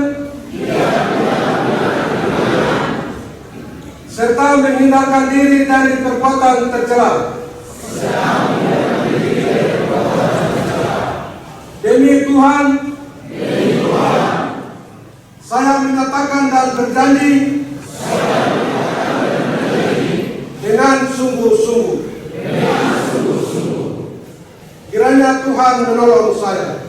serta menghindarkan diri dari perbuatan tercela. Demi Tuhan, saya menyatakan dan berjanji dengan sungguh-sungguh. Kiranya Tuhan menolong saya.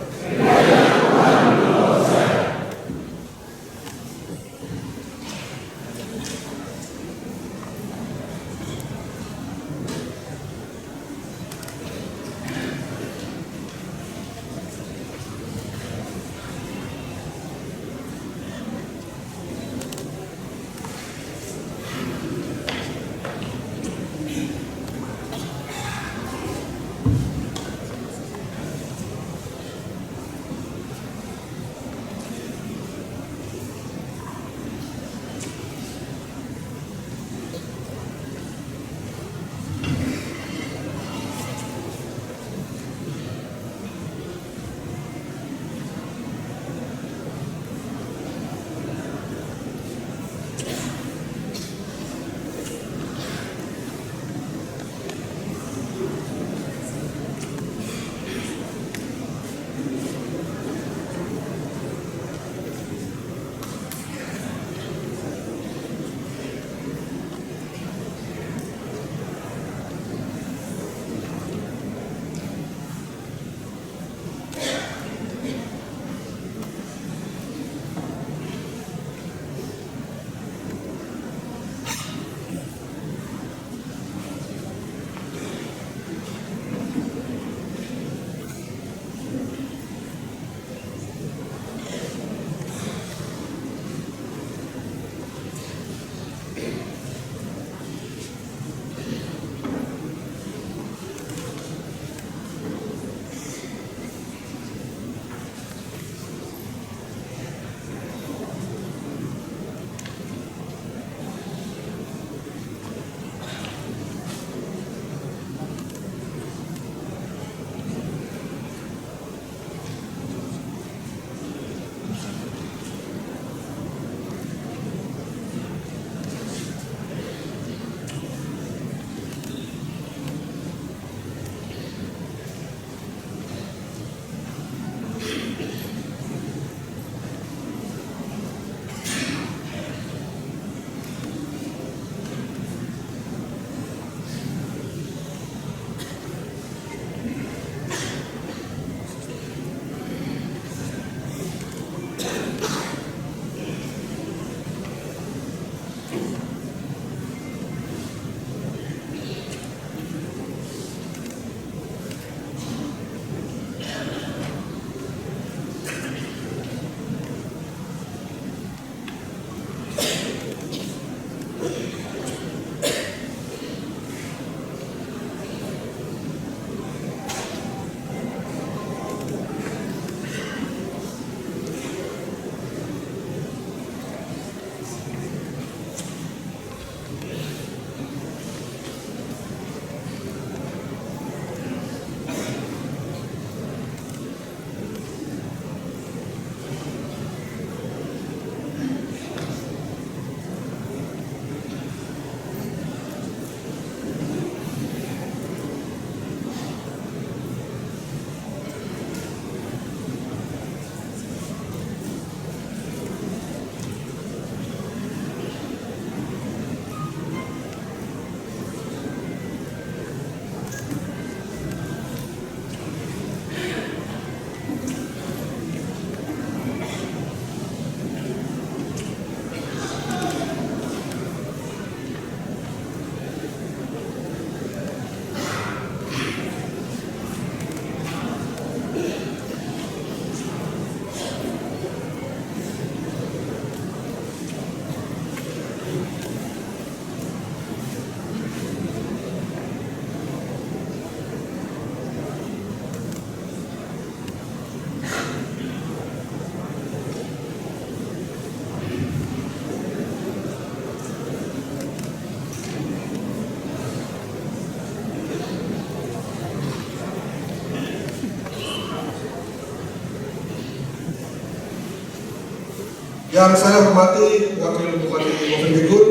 Yang saya hormati Wakil Bupati Bovendigul,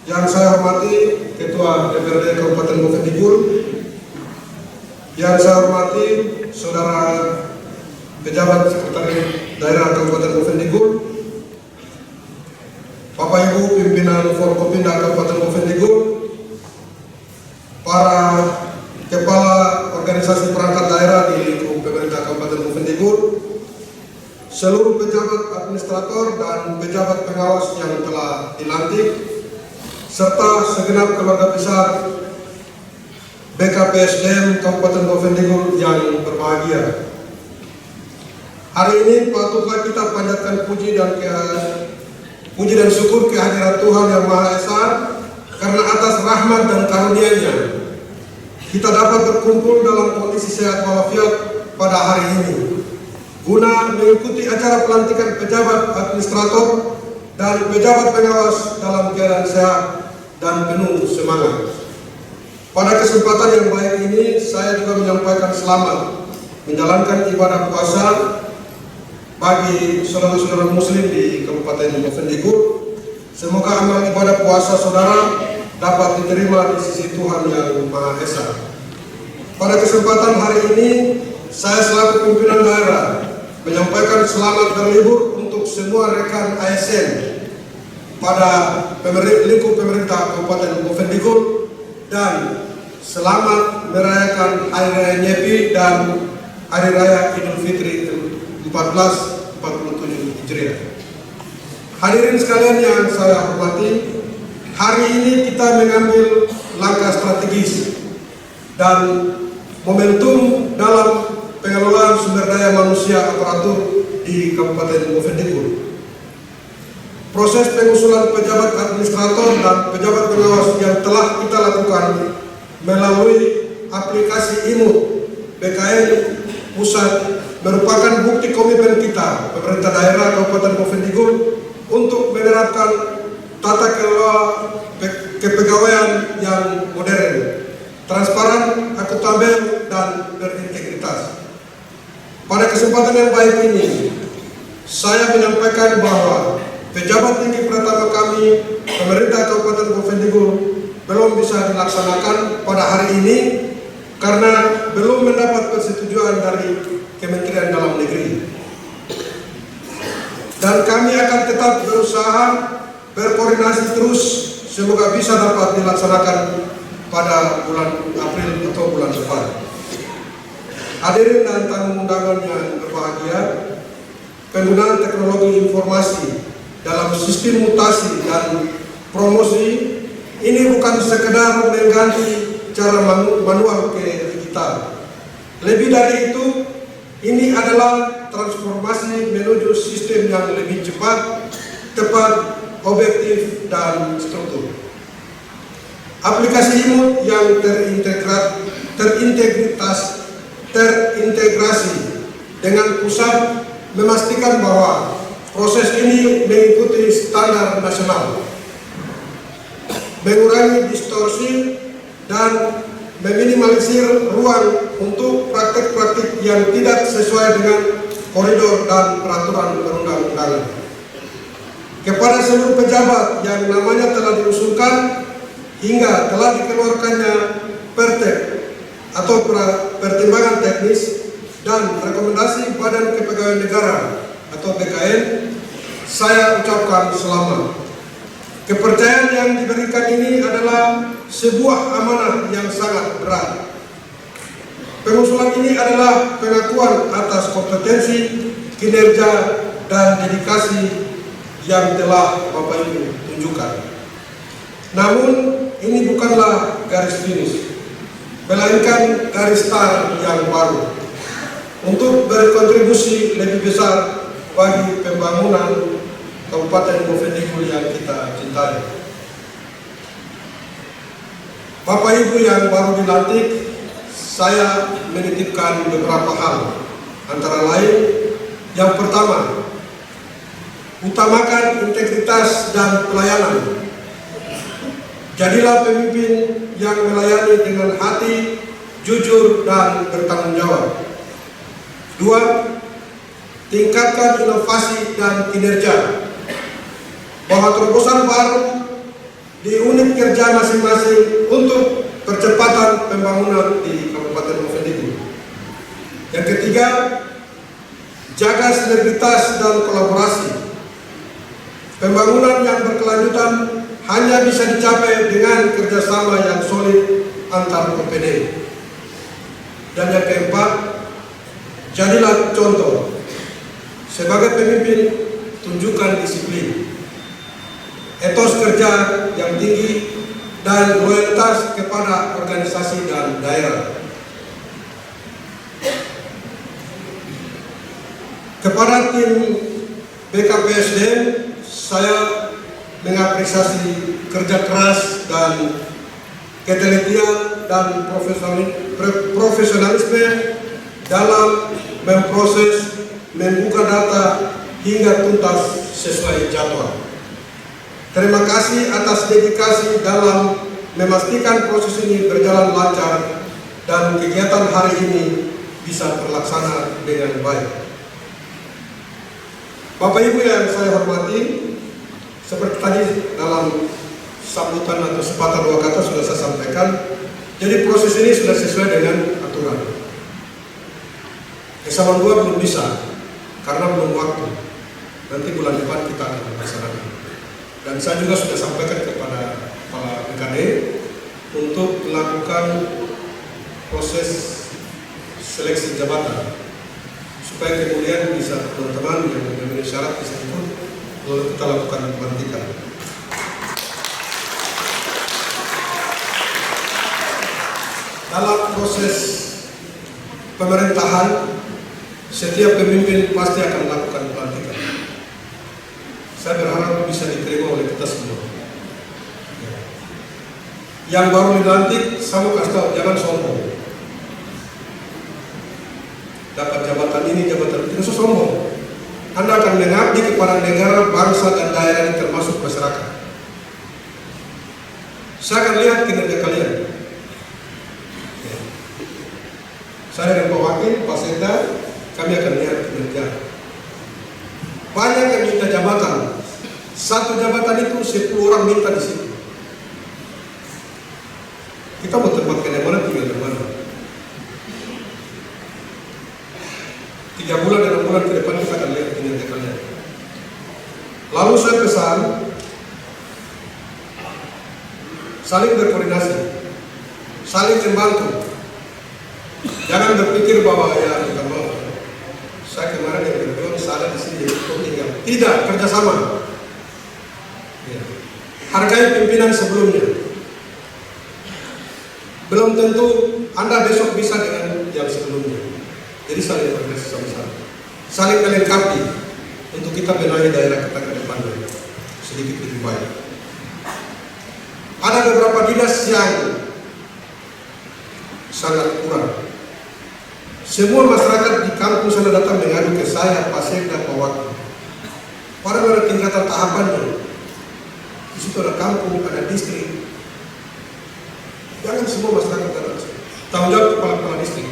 yang saya hormati Ketua DPRD Kabupaten Bovendigul, yang saya hormati Saudara Pejabat Sekretaris Daerah Kabupaten Bovendigul, Bapak Ibu pimpinan Forkopimda Kabupaten Bovendigul, para kepala organisasi perangkat daerah di lingkup pemerintah Kabupaten Bovendigul, seluruh pejabat administrator dan pejabat pengawas yang telah dilantik, serta segenap keluarga besar BKPSDM Kabupaten Bovendigul yang berbahagia. Hari ini patutlah kita panjatkan puji dan syukur kehadiran Tuhan Yang Maha Esa, karena atas rahmat dan karunia-Nya kita dapat berkumpul dalam kondisi sehat walafiat pada hari ini guna mengikuti acara pelantikan pejabat administrator dan pejabat pengawas dalam keadaan sehat dan penuh semangat. Pada kesempatan yang baik ini, saya juga menyampaikan selamat menjalankan ibadah puasa bagi saudara-saudara muslim di Kabupaten Bovendigul. Semoga amal ibadah puasa saudara dapat diterima di sisi Tuhan Yang Maha Esa. Pada kesempatan hari ini, saya selaku pimpinan daerah menyampaikan selamat berlibur untuk semua rekan ASN pada lingkup pemerintah Kabupaten Bovendigul, dan selamat merayakan Hari Raya Nyepi dan Hari Raya Idul Fitri 1447 Hijriah. Hadirin sekalian yang saya hormati, hari ini kita mengambil langkah strategis dan momentum dalam pengelolaan sumber daya manusia aparatur di Kabupaten Bovendigul. Proses pengusulan pejabat administrator dan pejabat pengawas yang telah kita lakukan melalui aplikasi IMUT BKN Pusat merupakan bukti komitmen kita, pemerintah daerah Kabupaten Bovendigul, untuk menerapkan tata kelola kepegawaian yang modern, transparan, akuntabel, dan berintegritas. Pada kesempatan yang baik ini, saya menyampaikan bahwa pejabat tinggi pertama kami, pemerintah Kabupaten Bovendigul, belum bisa dilaksanakan pada hari ini karena belum mendapat persetujuan dari Kementerian Dalam Negeri. Dan kami akan tetap berusaha berkoordinasi terus, semoga bisa dapat dilaksanakan pada bulan April atau bulan depan. Hadirin dan tamu undangan yang berbahagia, penggunaan teknologi informasi dalam sistem mutasi dan promosi ini bukan sekedar mengganti cara manual ke digital. Lebih dari itu, ini adalah transformasi menuju sistem yang lebih cepat, tepat, objektif, dan struktur. Aplikasi IMUT yang terintegrasi dengan pusat memastikan bahwa proses ini mengikuti standar nasional, mengurangi distorsi, dan meminimalisir ruang untuk praktik-praktik yang tidak sesuai dengan koridor dan peraturan perundang-undangan. Kepada seluruh pejabat yang namanya telah diusulkan hingga telah dikeluarkannya pertek atau pertimbangan teknis dan rekomendasi Badan Kepegawaian Negara atau BKN, saya ucapkan selamat. Kepercayaan yang diberikan ini adalah sebuah amanah yang sangat berat. Pengusulan ini adalah pengakuan atas kompetensi, kinerja, dan dedikasi yang telah Bapak Ibu tunjukkan. Namun, ini bukanlah garis finish, melainkan garis start yang baru untuk berkontribusi lebih besar bagi pembangunan Kabupaten Bovendigul yang kita cintai. Bapak Ibu yang baru dilantik, saya menitipkan beberapa hal, antara lain yang pertama, utamakan integritas dan pelayanan. Jadilah pemimpin yang melayani dengan hati, jujur, dan bertanggung jawab. Dua, tingkatkan inovasi dan kinerja. Bahwa terobosan baru di unit kerja masing-masing untuk percepatan pembangunan di Kabupaten Bovendigul. Yang ketiga, jaga sinergitas dan kolaborasi. Pembangunan yang berkelanjutan hanya bisa dicapai dengan kerjasama yang solid antar OPD. Dan yang keempat, jadilah contoh. Sebagai pemimpin, tunjukkan disiplin, etos kerja yang tinggi, dan loyalitas kepada organisasi dan daerah. Kepada tim BKPSDM, saya mengapresiasi kerja keras dan ketelitian dan profesionalisme dalam memproses, membuka data hingga tuntas sesuai jadwal. Terima kasih atas dedikasi dalam memastikan proses ini berjalan lancar dan kegiatan hari ini bisa terlaksana dengan baik. Bapak Ibu yang saya hormati, seperti tadi dalam sambutan atau sepatah dua kata sudah saya sampaikan, jadi proses ini sudah sesuai dengan aturan. Eselon 2 belum bisa, karena belum waktu. Nanti bulan depan kita akan melaksanakan. Dan saya juga sudah sampaikan kepada kepala BKD untuk melakukan proses seleksi jabatan, supaya kemudian bisa teman-teman yang memenuhi syarat bisa ikut, lalu kita lakukan pelantikan. Dalam proses pemerintahan, setiap pemimpin pasti akan melakukan pelantikan. Saya berharap bisa diterima oleh kita semua. Yang baru dilantik, saya mau kasih tahu, jangan sombong. Dapat jabatan ini, jabatan itu, tidak sombong. Anda akan mengabdi kepada negara, bangsa, dan daerah ini termasuk masyarakat. Saya akan lihat kinerja kalian. Saya dengan Pak Wakil, Pak Sekda, kami akan lihat kinerja. Banyak yang minta jabatan. Satu jabatan itu 10 orang minta di situ. Kita mau tempatkan yang mana, tinggal di mana. 3 bulan dan 6 bulan ke depan kita akan lihat kinerja kalian. Lalu saya pesan, saling berkoordinasi, saling membantu. Jangan berpikir bahwa ya kita mau. Saya kemarin yang berjuang salah di sini, tinggal. Tidak, kerjasama. Ya. Hargai pimpinan sebelumnya. Belum tentu Anda besok bisa dengan yang sebelumnya. Jadi saling berkoordinasi sama-sama, saling melengkapi untuk kita benahi daerah kita ke depannya sedikit lebih baik. Ada beberapa dinas yang sangat kurang. Semua masyarakat di kampung sana datang mengadu ke saya, Pak Sekda, Pak Wakil. Padahal ada tingkatan tahapannya. Di situ ada kampung, ada distrik. Jangan semua masyarakat datang. Tanggung jawab kepala distrik.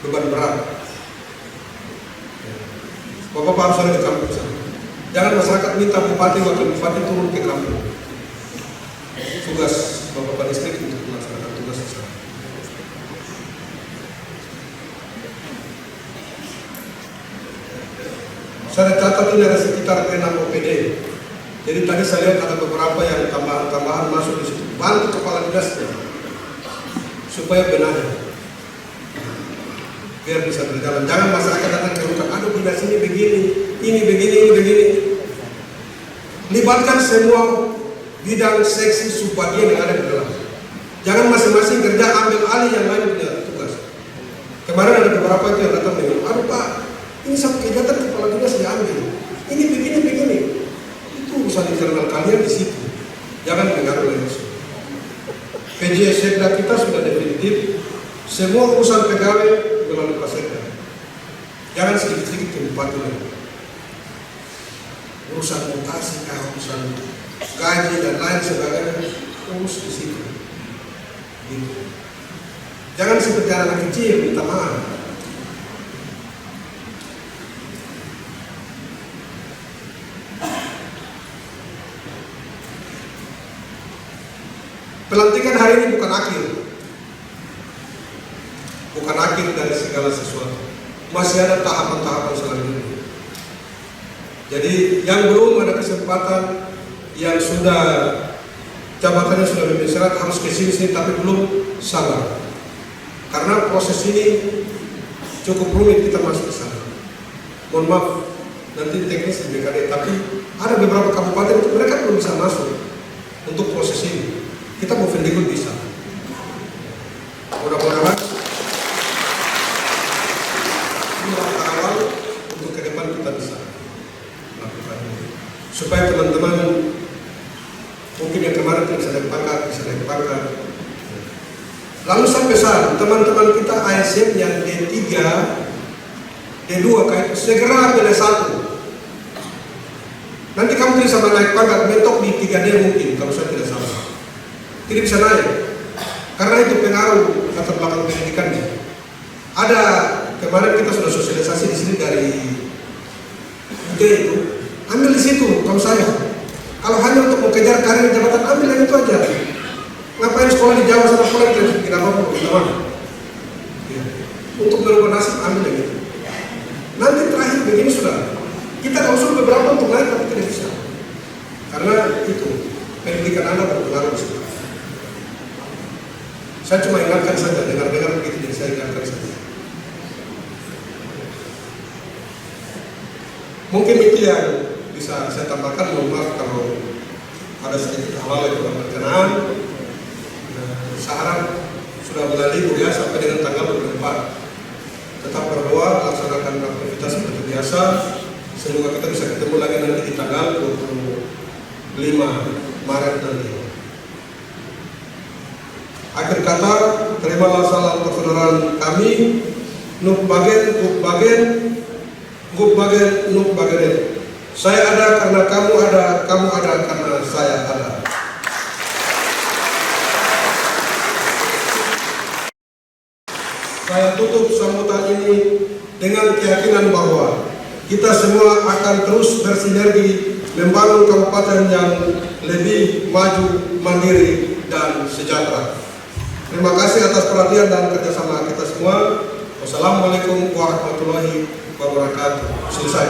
Beban berat. Bapak harus ada di kampung sana. Jangan masyarakat minta bupati, wakil bupati turun ke kampung. Tugas Bapak distrik untuk melaksanakan tugas di sana. Saya catat ini ada sekitar 6 OPD. Jadi tadi saya lihat ada beberapa yang tambahan masuk di situ. Bantu kepala dinasnya supaya benar, biar bisa berjalan. Jangan masyarakat datang kerukan, aduh dinas ini begini, ini begini, ini begini. Libatkan semua bidang seksi subbagian yang ada di dalam. Jangan masing-masing kerja ambil alih yang lain punya tugas. Kemarin ada beberapa yang datang dengan, aduh Pak, ini satu kegiatan kepala dinas diambil. Ini begini. Itu urusan internal kalian di situ. Jangan mengaruh langsung. PJ Sekda kita sudah definitif. Semua urusan pegawai melalui Pak Sekda. Jangan sedikit-sedikit ke bupati lagi. Urusan mutasi, urusan gaji dan lain sebagainya, urus di situ. Gitu. Jangan seperti anak kecil minta maaf. Pelantikan hari ini bukan akhir. Bukan akhir dari segala sesuatu. Masih ada tahapan-tahapan selanjutnya. Jadi yang belum ada kesempatan, yang sudah jabatannya sudah memenuhi syarat harus ke sini tapi belum sabar. Karena proses ini cukup rumit kita masuk ke sana. Mohon maaf, nanti teknis di BKD, tapi ada beberapa kabupaten itu mereka belum bisa masuk untuk proses ini. Kita mau Mendikbud bisa. Mudah-mudahan ini langkah awal untuk ke depan kita bisa lakukan ini. Supaya teman-teman mungkin yang kemarin bisa naik pangkat. Lalu saya pesan teman-teman kita ASN yang D3, D2 kayak segera ambil S1. Nanti kamu tidak sama naik pangkat, mentok di 3D mungkin kalau saya tidak salah. Tidak bisa naik karena itu pengaruh latar belakang pendidikannya. Ada kemarin kita sudah sosialisasi di sini dari D itu, ambil di situ kalau saya. Kalau hanya untuk mengejar karir jabatan, ambil yang itu aja. Ngapain sekolah di Jawa sana pulang tidak bikin apa-apa teman. Ya. Untuk merubah nasib ambil yang itu. Nanti terakhir begini sudah. Kita tidak usul beberapa untuk naik tapi tidak bisa. Karena itu pendidikan Anda berpengaruh di situ. Saya cuma ingatkan saja, dengar-dengar begitu jadi saya ingatkan saja. Mungkin itu yang bisa saya tambahkan. Mohon maaf kalau ada sedikit hal yang kurang berkenaan. Saya harap sudah berlalu ya sampai dengan tanggal 24. Tetap berdoa, laksanakan aktivitas seperti biasa. Semoga kita bisa ketemu lagi nanti di tanggal 25 Maret nanti. Akhir kata, terimalah salam persaudaraan kami. Nuk bagen. Saya ada karena kamu ada karena saya ada. Saya tutup sambutan ini dengan keyakinan bahwa kita semua akan terus bersinergi membangun kabupaten yang lebih maju, mandiri, dan sejahtera. Terima kasih atas perhatian dan kerjasama kita semua. Wassalamualaikum warahmatullahi wabarakatuh. Selesai.